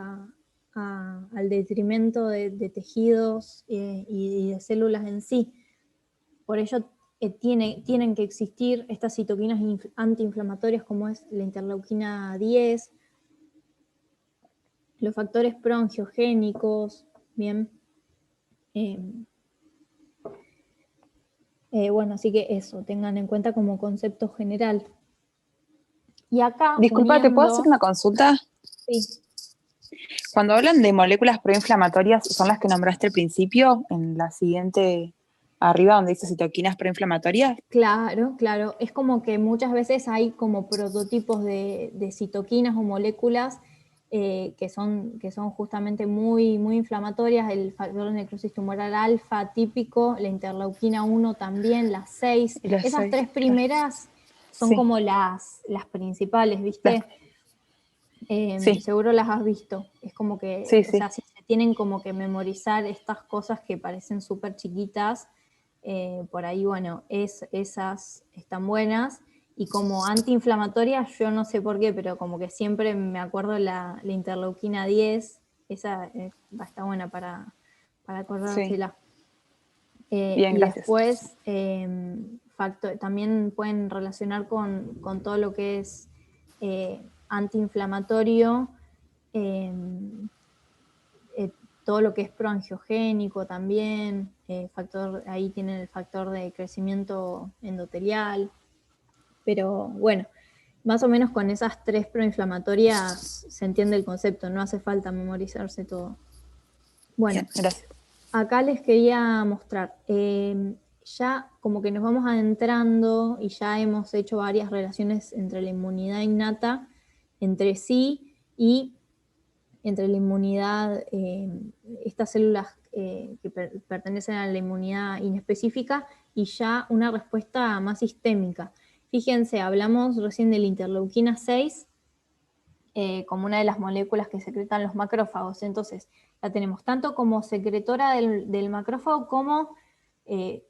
al detrimento de tejidos y de células en sí. Por ello tienen que existir estas citoquinas antiinflamatorias como es la interleuquina 10, los factores proangiogénicos, bien. Bueno, así que eso, tengan en cuenta como concepto general. Y acá, Disculpa, ¿te puedo hacer una consulta? Sí. Cuando hablan de moléculas proinflamatorias, ¿son las que nombraste al principio, en la siguiente, arriba, donde dice citoquinas proinflamatorias? Claro. Es como que muchas veces hay como prototipos de citoquinas o moléculas que son justamente muy inflamatorias, el factor de necrosis tumoral alfa típico, la interleuquina 1 también, las 6. Esas 3 primeras son sí, como las principales, ¿viste? Sí. Seguro las has visto. Es como que, Sí, o sea, si se tienen como que memorizar estas cosas que parecen súper chiquitas, por ahí, bueno, esas están buenas. Y como antiinflamatorias, yo no sé por qué, pero como que siempre me acuerdo la interleuquina 10, esa está buena para acordársela. Bien, Y gracias. después también pueden relacionar con todo lo que es antiinflamatorio, todo lo que es proangiogénico también, ahí tienen el factor de crecimiento endotelial, pero bueno, más o menos con esas 3 proinflamatorias se entiende el concepto, no hace falta memorizarse todo. Bueno, bien, gracias. Acá les quería mostrar, ya como que nos vamos adentrando y ya hemos hecho varias relaciones entre la inmunidad innata entre sí y entre la inmunidad, estas células que pertenecen a la inmunidad inespecífica y ya una respuesta más sistémica. Fíjense, hablamos recién de la interleuquina 6 como una de las moléculas que secretan los macrófagos. Entonces, la tenemos tanto como secretora del macrófago como que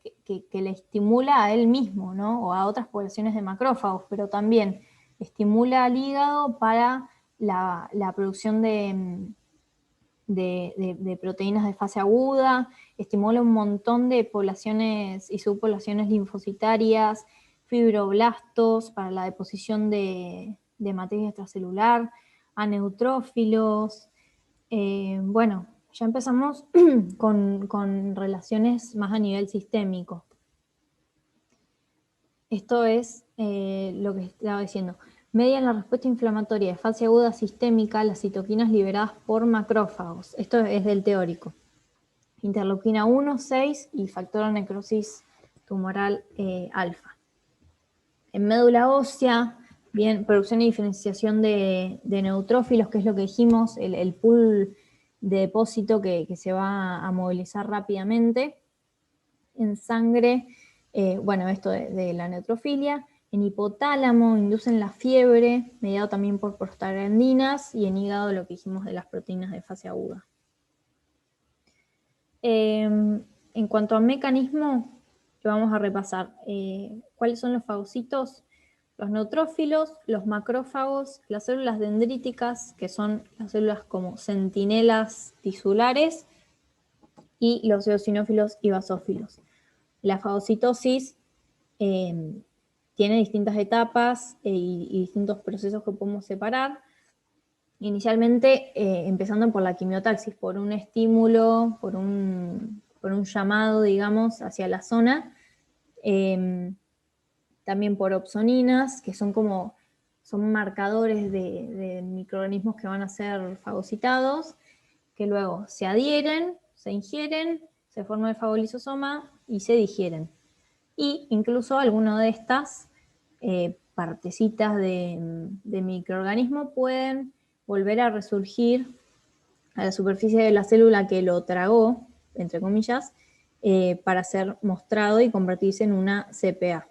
le estimula a él mismo, ¿no? O a otras poblaciones de macrófagos, pero también estimula al hígado para la producción de proteínas de fase aguda, estimula un montón de poblaciones y subpoblaciones linfocitarias, fibroblastos para la deposición de materia extracelular, a neutrófilos. Bueno, ya empezamos con relaciones más a nivel sistémico. Esto es lo que estaba diciendo. Median la respuesta inflamatoria de fase aguda sistémica las citoquinas liberadas por macrófagos. Esto es del teórico. Interleuquina 1, 6 y factor de necrosis tumoral alfa. En médula ósea, bien, producción y diferenciación de neutrófilos, que es lo que dijimos, el pool de depósito que se va a movilizar rápidamente. En sangre, bueno, esto de la neutrofilia. En hipotálamo inducen la fiebre, mediado también por prostaglandinas, y en hígado lo que dijimos de las proteínas de fase aguda. En cuanto a mecanismo, que vamos a repasar, ¿cuáles son los fagocitos? Los neutrófilos, los macrófagos, las células dendríticas, que son las células como centinelas tisulares, y los eosinófilos y basófilos. La fagocitosis tiene distintas etapas y distintos procesos que podemos separar. Inicialmente, empezando por la quimiotaxis, por un estímulo, por un llamado, digamos, hacia la zona. También por opsoninas, que son marcadores de microorganismos que van a ser fagocitados, que luego se adhieren, se ingieren, se forma el fagolisosoma y se digieren. Y incluso algunas de estas partecitas de microorganismo pueden volver a resurgir a la superficie de la célula que lo tragó, entre comillas, para ser mostrado y convertirse en una CPA.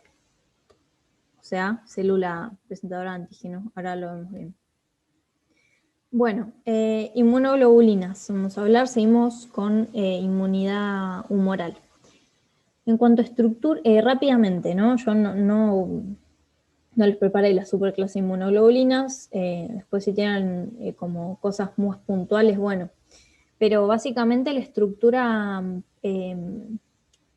O sea, célula presentadora de antígenos. Ahora lo vemos bien. Bueno, inmunoglobulinas. Vamos a hablar, seguimos con inmunidad humoral. En cuanto a estructura, rápidamente, ¿no? Yo no les preparé la superclase de inmunoglobulinas, después si tienen como cosas más puntuales, bueno. Pero básicamente la estructura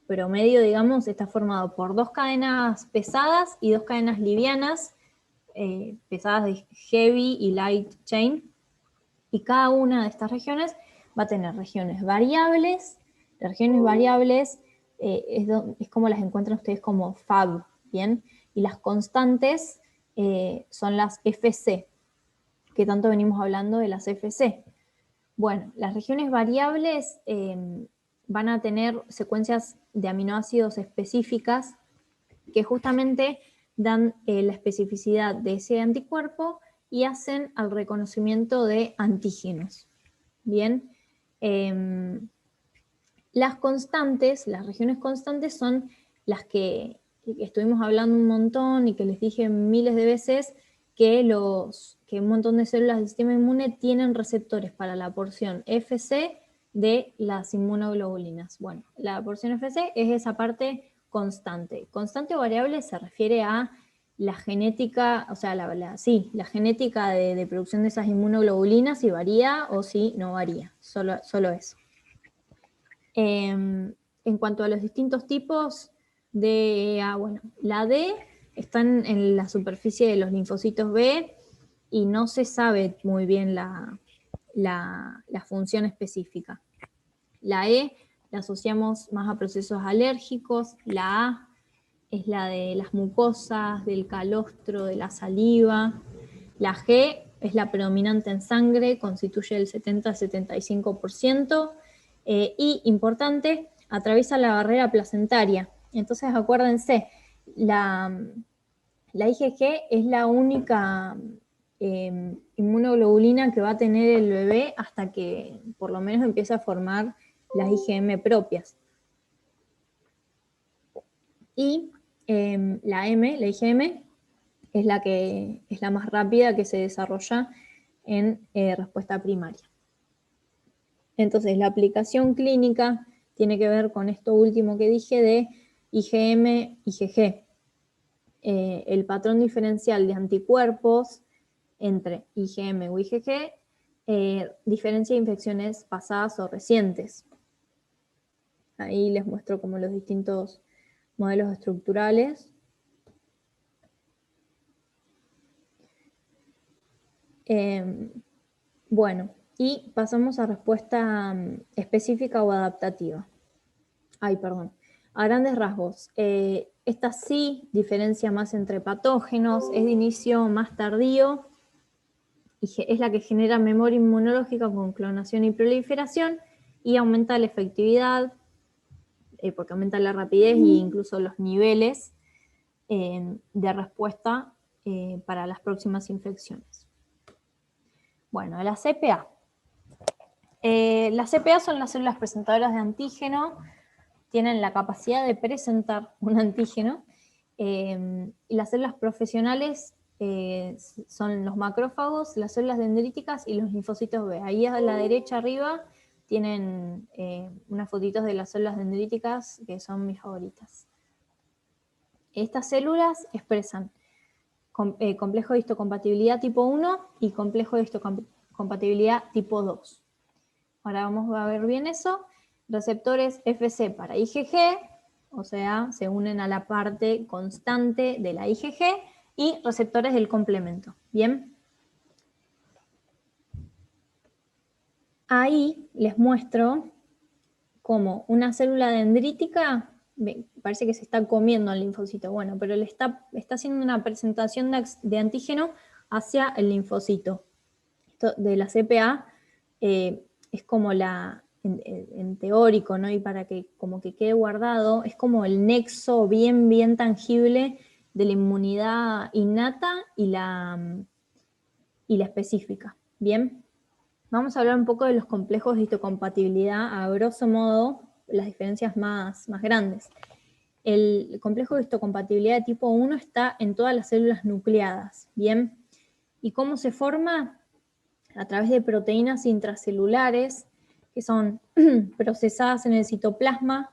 promedio, digamos, está formado por 2 cadenas pesadas y 2 cadenas livianas, pesadas de heavy y light chain, y cada una de estas regiones va a tener regiones variables. Las regiones variables es como las encuentran ustedes como Fab, ¿bien? Y las constantes son las FC, que tanto venimos hablando de las FC. Bueno, las regiones variables van a tener secuencias de aminoácidos específicas que justamente dan la especificidad de ese anticuerpo y hacen al reconocimiento de antígenos. Bien, las constantes, las regiones constantes son las que estuvimos hablando un montón y que les dije miles de veces que un montón de células del sistema inmune tienen receptores para la porción FC de las inmunoglobulinas. Bueno, la porción FC es esa parte constante. Constante o variable se refiere a la genética, o sea, la genética de producción de esas inmunoglobulinas, si varía o si no varía, solo eso. En cuanto a los distintos tipos de bueno, la D están en la superficie de los linfocitos B y no se sabe muy bien la función específica. La E la asociamos más a procesos alérgicos, la A es la de las mucosas, del calostro, de la saliva. La G es la predominante en sangre, constituye el 70-75%. Y, importante, atraviesa la barrera placentaria. Entonces, acuérdense, la IgG es la única inmunoglobulina que va a tener el bebé hasta que por lo menos empiece a formar las IgM propias. Y la IgM, es la más rápida que se desarrolla en respuesta primaria. Entonces, la aplicación clínica tiene que ver con esto último que dije de IgM, IgG. El patrón diferencial de anticuerpos entre IgM o IgG diferencia infecciones pasadas o recientes. Ahí les muestro como los distintos modelos estructurales. Bueno, y pasamos a respuesta específica o adaptativa. A grandes rasgos, esta sí diferencia más entre patógenos, es de inicio más tardío, y es la que genera memoria inmunológica con clonación y proliferación, y aumenta la efectividad, porque aumenta la rapidez e incluso los niveles de respuesta para las próximas infecciones. Bueno, la CPA. Las CPA son las células presentadoras de antígeno, tienen la capacidad de presentar un antígeno, y las células profesionales son los macrófagos, las células dendríticas y los linfocitos B. Ahí a la derecha arriba tienen unas fotitos de las células dendríticas que son mis favoritas. Estas células expresan complejo de histocompatibilidad tipo 1 y complejo de histocompatibilidad tipo 2. Ahora vamos a ver bien eso. Receptores Fc para IgG, o sea, se unen a la parte constante de la IgG, y receptores del complemento. ¿Bien? Ahí les muestro cómo una célula dendrítica, parece que se está comiendo al linfocito, bueno, pero le está haciendo una presentación de antígeno hacia el linfocito. Esto de la CPA es como en teórico, ¿no? Y para que como que quede guardado, es como el nexo bien tangible de la inmunidad innata y la específica. ¿Bien? Vamos a hablar un poco de los complejos de histocompatibilidad, a grosso modo, las diferencias más grandes. El complejo de histocompatibilidad de tipo 1 está en todas las células nucleadas, ¿bien? ¿Y cómo se forma? A través de proteínas intracelulares que son procesadas en el citoplasma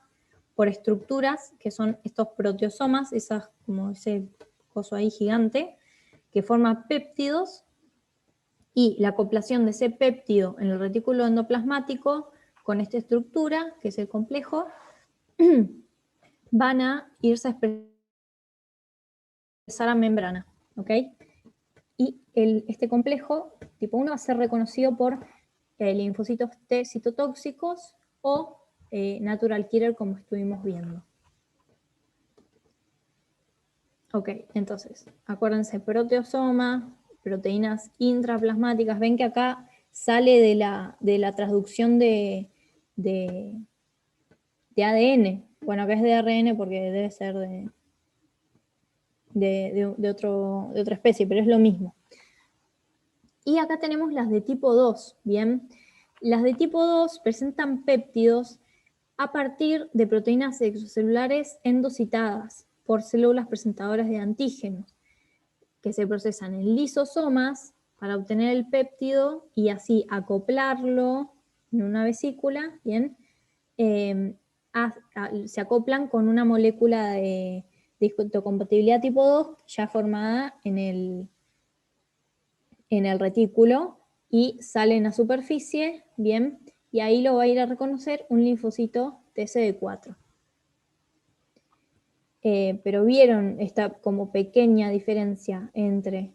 por estructuras que son estos proteosomas, como ese coso ahí gigante, que forma péptidos, y la acoplación de ese péptido en el retículo endoplasmático con esta estructura, que es el complejo, van a irse a expresar a membrana, ¿ok? Y este complejo tipo 1 va a ser reconocido por linfocitos T citotóxicos o natural killer, como estuvimos viendo. Ok, entonces, acuérdense, proteosoma, proteínas intraplasmáticas. Ven que acá sale de la transducción de ADN. Bueno, acá es de ARN porque debe ser de otra especie, pero es lo mismo. Y acá tenemos las de tipo 2, ¿bien? Las de tipo 2 presentan péptidos a partir de proteínas extracelulares endocitadas por células presentadoras de antígenos, que se procesan en lisosomas para obtener el péptido y así acoplarlo en una vesícula, ¿bien? Se acoplan con una molécula de histocompatibilidad tipo 2 ya formada en el retículo y salen a superficie, ¿bien? Y ahí lo va a ir a reconocer un linfocito TCD4. Pero vieron esta como pequeña diferencia entre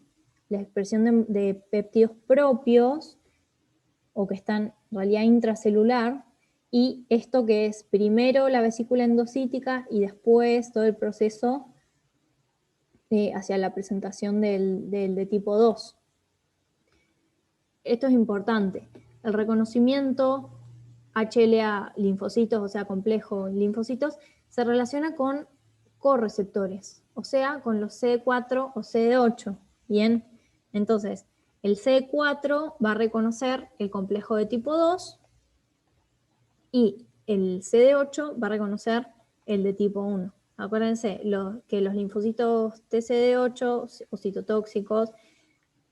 la expresión de péptidos propios, o que están en realidad intracelular, y esto que es primero la vesícula endocítica y después todo el proceso hacia la presentación del de tipo 2. Esto es importante. El reconocimiento HLA linfocitos, o sea, complejo linfocitos, se relaciona con correceptores, o sea, con los CD4 o CD8. Bien, entonces, el CD4 va a reconocer el complejo de tipo 2 y el CD8 va a reconocer el de tipo 1. Acuérdense que los linfocitos TCD8 o citotóxicos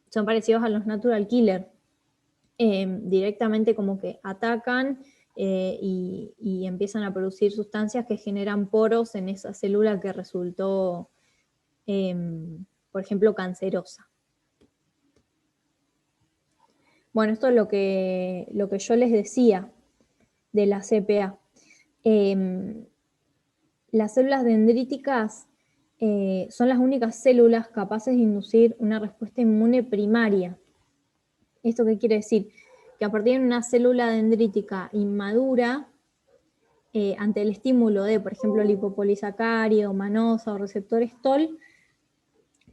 son parecidos a los natural killer. Directamente como que atacan y empiezan a producir sustancias que generan poros en esa célula que resultó, por ejemplo, cancerosa. Bueno, esto es lo que yo les decía de la CPA. Las células dendríticas son las únicas células capaces de inducir una respuesta inmune primaria. ¿Esto qué quiere decir? Que a partir de una célula dendrítica inmadura, ante el estímulo de, por ejemplo, lipopolisacárido, manosa o receptor STOL,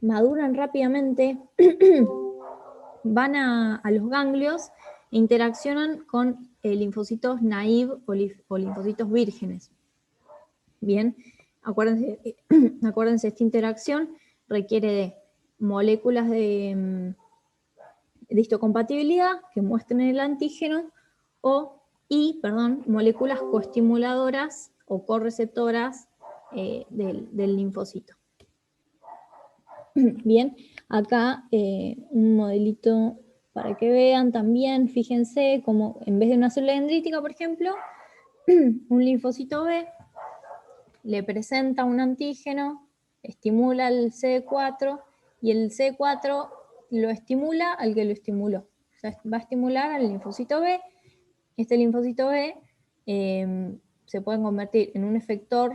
maduran rápidamente, van a los ganglios e interaccionan con linfocitos naive o linfocitos vírgenes. Bien, acuérdense, esta interacción requiere de moléculas de histocompatibilidad que muestren el antígeno y moléculas coestimuladoras o correceptoras del linfocito. Bien, acá un modelito para que vean también, fíjense como en vez de una célula dendrítica, por ejemplo, un linfocito B le presenta un antígeno, estimula el CD4 y el CD4 lo estimula al que lo estimuló. O sea, va a estimular al linfocito B. Este linfocito B se puede convertir en un efector,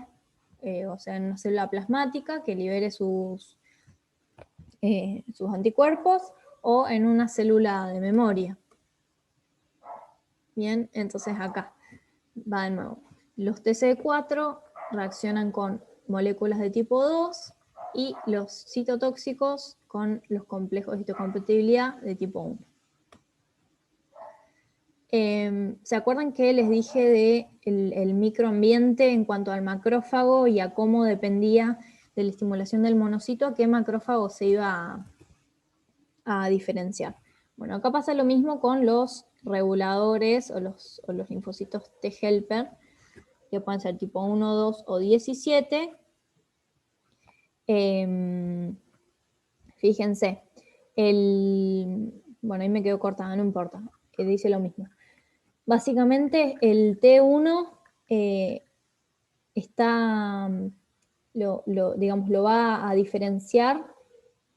o sea, en una célula plasmática que libere sus anticuerpos, o en una célula de memoria. Bien, entonces acá va de nuevo. Los TCD4 reaccionan con moléculas de tipo 2 y los citotóxicos con los complejos de histocompatibilidad de tipo 1. ¿Se acuerdan que les dije de el microambiente en cuanto al macrófago y a cómo dependía de la estimulación del monocito, a qué macrófago se iba a diferenciar? Bueno, acá pasa lo mismo con los reguladores o los linfocitos T-helper, que pueden ser tipo 1, 2 o 17. Fíjense, bueno, ahí me quedo cortada, no importa, que dice lo mismo. Básicamente el T1 lo va a diferenciar,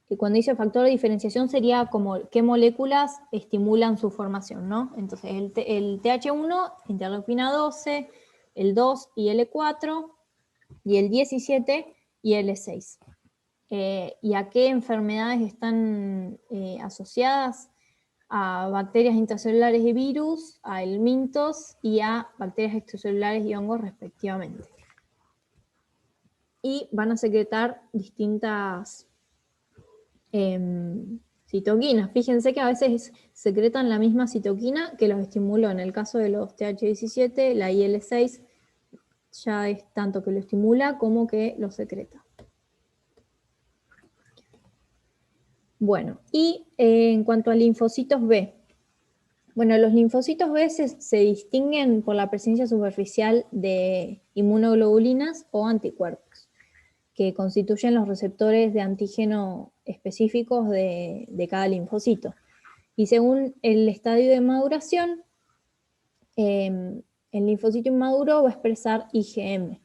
y cuando dice factor de diferenciación sería como qué moléculas estimulan su formación, ¿no? Entonces el TH1, interleucina 12, el 2 y L4, y el 17 y L6. ¿Y a qué enfermedades están asociadas? A bacterias intracelulares y virus, a helmintos y a bacterias extracelulares y hongos respectivamente. Y van a secretar distintas citoquinas. Fíjense que a veces secretan la misma citoquina que los estimuló. En el caso de los TH17, la IL6 ya es tanto que lo estimula como que lo secreta. Bueno, y en cuanto a linfocitos B, bueno, los linfocitos B se distinguen por la presencia superficial de inmunoglobulinas o anticuerpos, que constituyen los receptores de antígeno específicos de cada linfocito. Y según el estadio de maduración, el linfocito inmaduro va a expresar IgM.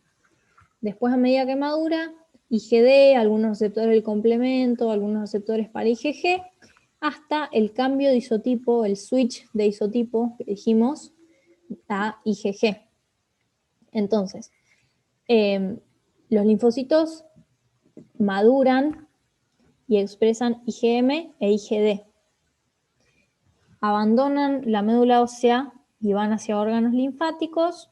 Después, a medida que madura, IgD, algunos receptores del complemento, algunos receptores para IgG, hasta el cambio de isotipo, el switch de isotipo que dijimos, a IgG. Entonces, los linfocitos maduran y expresan IgM e IgD. Abandonan la médula ósea y van hacia órganos linfáticos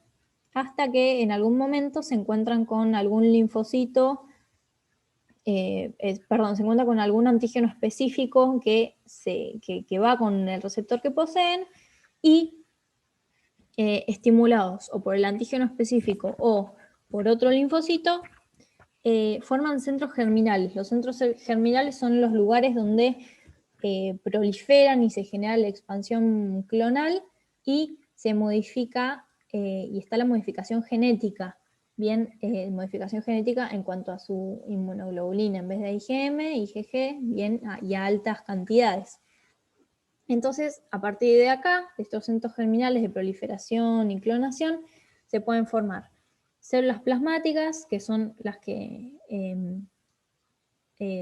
hasta que en algún momento se encuentran con algún linfocito, se encuentra con algún antígeno específico que va con el receptor que poseen y estimulados o por el antígeno específico o por otro linfocito, forman centros germinales. Los centros germinales son los lugares donde proliferan y se genera la expansión clonal y se modifica y está la modificación genética. Bien, modificación genética en cuanto a su inmunoglobulina, en vez de IgM, IgG, bien, y a altas cantidades. Entonces, a partir de acá, de estos centros germinales de proliferación y clonación, se pueden formar células plasmáticas, que son las que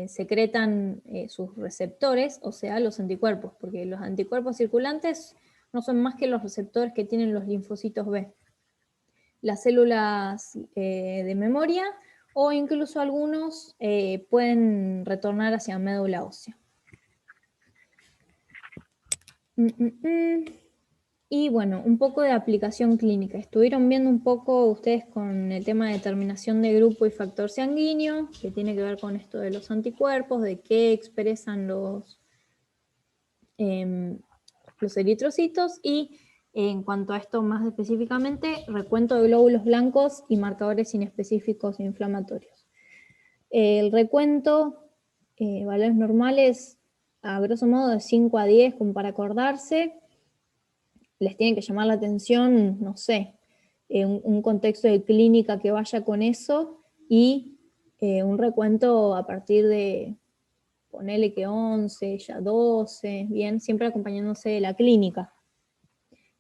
secretan sus receptores, o sea, los anticuerpos, porque los anticuerpos circulantes no son más que los receptores que tienen los linfocitos B. Las células de memoria, o incluso algunos pueden retornar hacia médula ósea. Y bueno, un poco de aplicación clínica. Estuvieron viendo un poco ustedes con el tema de determinación de grupo y factor sanguíneo, que tiene que ver con esto de los anticuerpos, de qué expresan los eritrocitos, y en cuanto a esto más específicamente, recuento de glóbulos blancos y marcadores inespecíficos e inflamatorios. El recuento, valores normales, a grosso modo de 5 a 10, como para acordarse. Les tiene que llamar la atención, no sé, un contexto de clínica que vaya con eso, y un recuento a partir de, ponele que 11, ya 12, bien, siempre acompañándose de la clínica.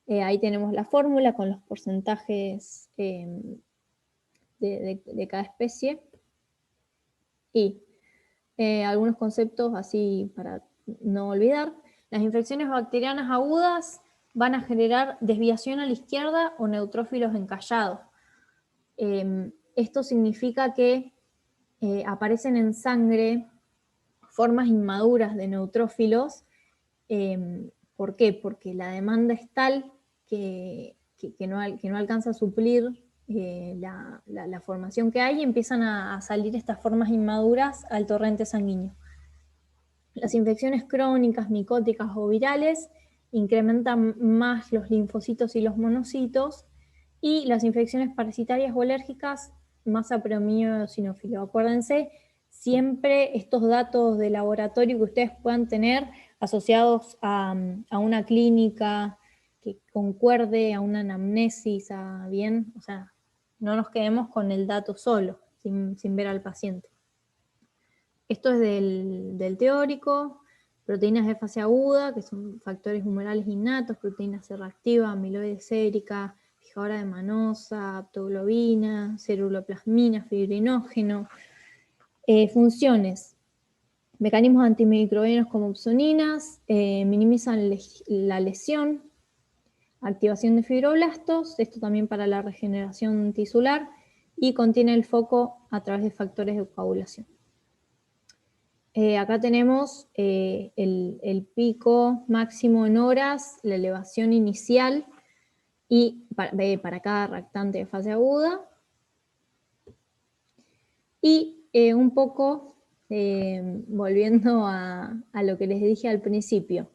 Ahí tenemos la fórmula con los porcentajes de cada especie, y algunos conceptos así para no olvidar. Las infecciones bacterianas agudas van a generar desviación a la izquierda o neutrófilos encallados. Esto significa que aparecen en sangre formas inmaduras de neutrófilos. ¿Por qué? Porque la demanda es tal que no alcanza a suplir la formación que hay, y empiezan a salir estas formas inmaduras al torrente sanguíneo. Las infecciones crónicas, micóticas o virales incrementan más los linfocitos y los monocitos, y las infecciones parasitarias o alérgicas más a predominio eosinófilo. Acuérdense siempre estos datos de laboratorio que ustedes puedan tener asociados a una clínica que concuerde, a una anamnesis, bien, o sea, no nos quedemos con el dato solo, sin ver al paciente. Esto es del teórico. Proteínas de fase aguda, que son factores humorales innatos, proteína C reactiva, amiloide sérica, fijadora de manosa, aptoglobina, ceruloplasmina, fibrinógeno. Funciones: mecanismos antimicrobianos como opsoninas, minimizan la lesión, activación de fibroblastos, esto también para la regeneración tisular, y contiene el foco a través de factores de coagulación. Acá tenemos el pico máximo en horas, la elevación inicial, y para cada reactante de fase aguda. Y un poco, volviendo a lo que les dije al principio,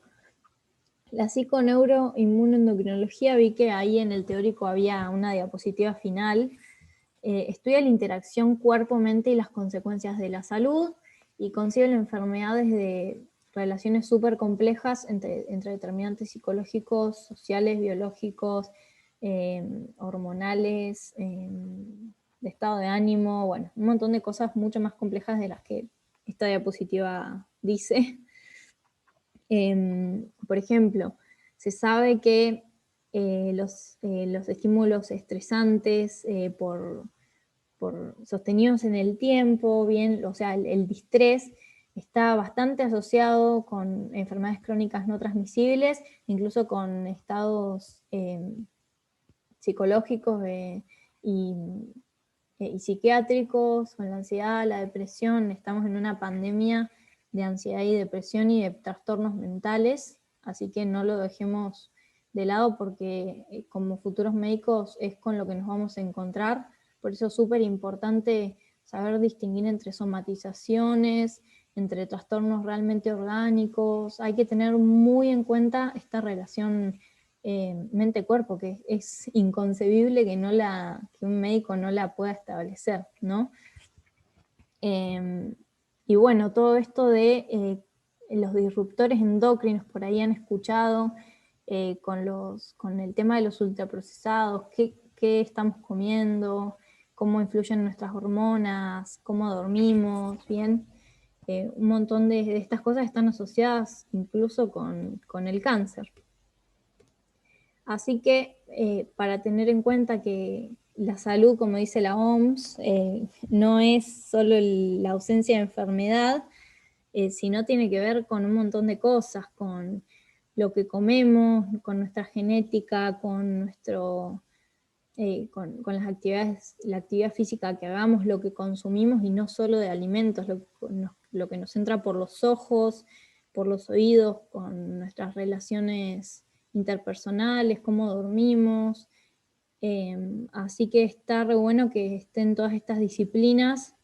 la psiconeuroinmunoendocrinología, vi que ahí en el teórico había una diapositiva final. Estudia la interacción cuerpo-mente y las consecuencias de la salud, y concibe enfermedades de relaciones súper complejas entre determinantes psicológicos, sociales, biológicos, hormonales, de estado de ánimo, bueno, un montón de cosas mucho más complejas de las que esta diapositiva dice. Por ejemplo, se sabe que los estímulos estresantes sostenidos en el tiempo, bien, o sea, el distrés está bastante asociado con enfermedades crónicas no transmisibles, incluso con estados psicológicos y psiquiátricos, con la ansiedad, la depresión. Estamos en una pandemia de ansiedad y depresión y de trastornos mentales, así que no lo dejemos de lado, porque como futuros médicos es con lo que nos vamos a encontrar. Por eso es súper importante saber distinguir entre somatizaciones, entre trastornos realmente orgánicos. Hay que tener muy en cuenta esta relación mente-cuerpo, que es inconcebible que un médico no la pueda establecer, ¿no? Y bueno, todo esto de los disruptores endocrinos, por ahí han escuchado, con el tema de los ultraprocesados, qué estamos comiendo, cómo influyen nuestras hormonas, cómo dormimos, bien. Un montón de estas cosas están asociadas incluso con el cáncer. Así que para tener en cuenta que la salud, como dice la OMS, no es solo la ausencia de enfermedad, sino tiene que ver con un montón de cosas, con lo que comemos, con nuestra genética, con las actividades, la actividad física que hagamos, lo que consumimos y no solo de alimentos, lo que nos entra por los ojos, por los oídos, con nuestras relaciones interpersonales, cómo dormimos. Así que está re bueno que estén todas estas disciplinas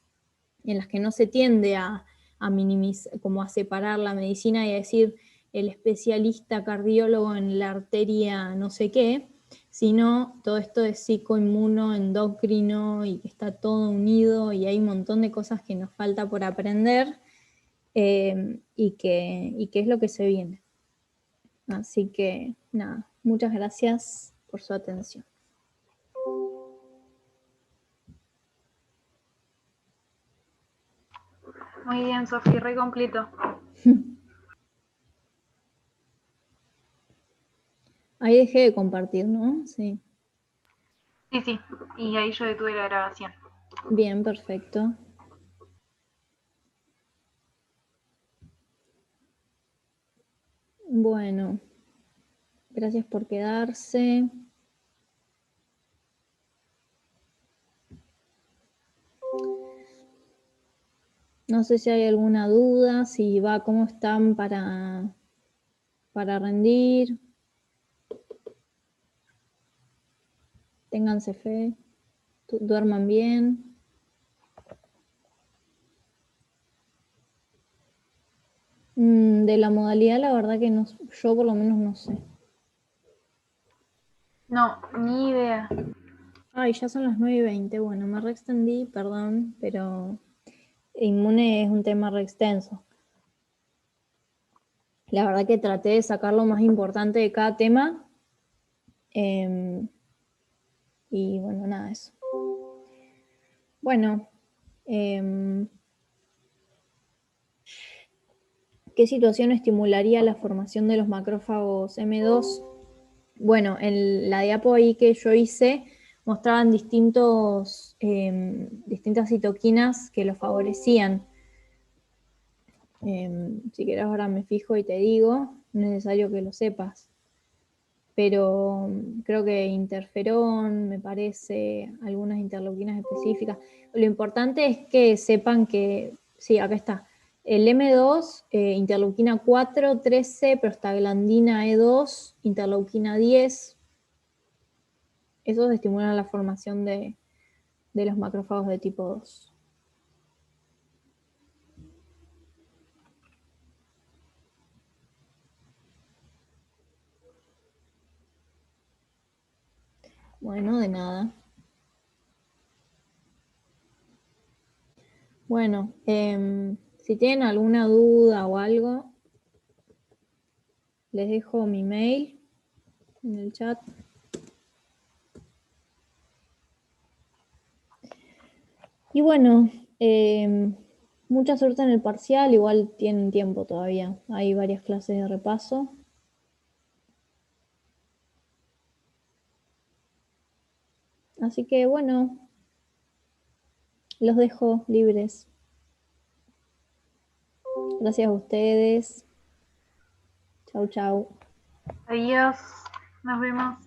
en las que no se tiende a minimizar, como a separar la medicina y a decir el especialista cardiólogo en la arteria no sé qué, sino todo esto de psicoinmuno, endocrino y que está todo unido y hay un montón de cosas que nos falta por aprender y que es lo que se viene. Así que nada, muchas gracias por su atención. Muy bien, Sofi, re completo. Ahí dejé de compartir, ¿no? Sí. Sí, y ahí yo detuve la grabación. Bien, perfecto. Bueno, gracias por quedarse. No sé si hay alguna duda, si va, cómo están para rendir. Ténganse fe, duerman bien. De la modalidad, la verdad que no, yo por lo menos no sé. No, ni idea. Ay, ya son las 9:20. Bueno, me reextendí, perdón, pero inmune es un tema re extenso. La verdad que traté de sacar lo más importante de cada tema. Y bueno, nada, eso. Bueno, ¿qué situación estimularía la formación de los macrófagos M2? Bueno, en la diapo ahí que yo hice mostraban distintas citoquinas que lo favorecían. Si querés ahora me fijo y te digo, no es necesario que lo sepas. Pero creo que interferón, me parece, algunas interleuquinas específicas. Lo importante es que sepan que, sí, acá está, el M2, interleuquina 4, 13, prostaglandina E2, interleuquina 10, esos estimulan la formación de los macrófagos de tipo 2. Bueno, de nada. Bueno, si tienen alguna duda o algo, les dejo mi mail en el chat. Y bueno, mucha suerte en el parcial, igual tienen tiempo todavía. Hay varias clases de repaso. Así que bueno, los dejo libres. Gracias a ustedes. Chau, chau. Adiós, nos vemos.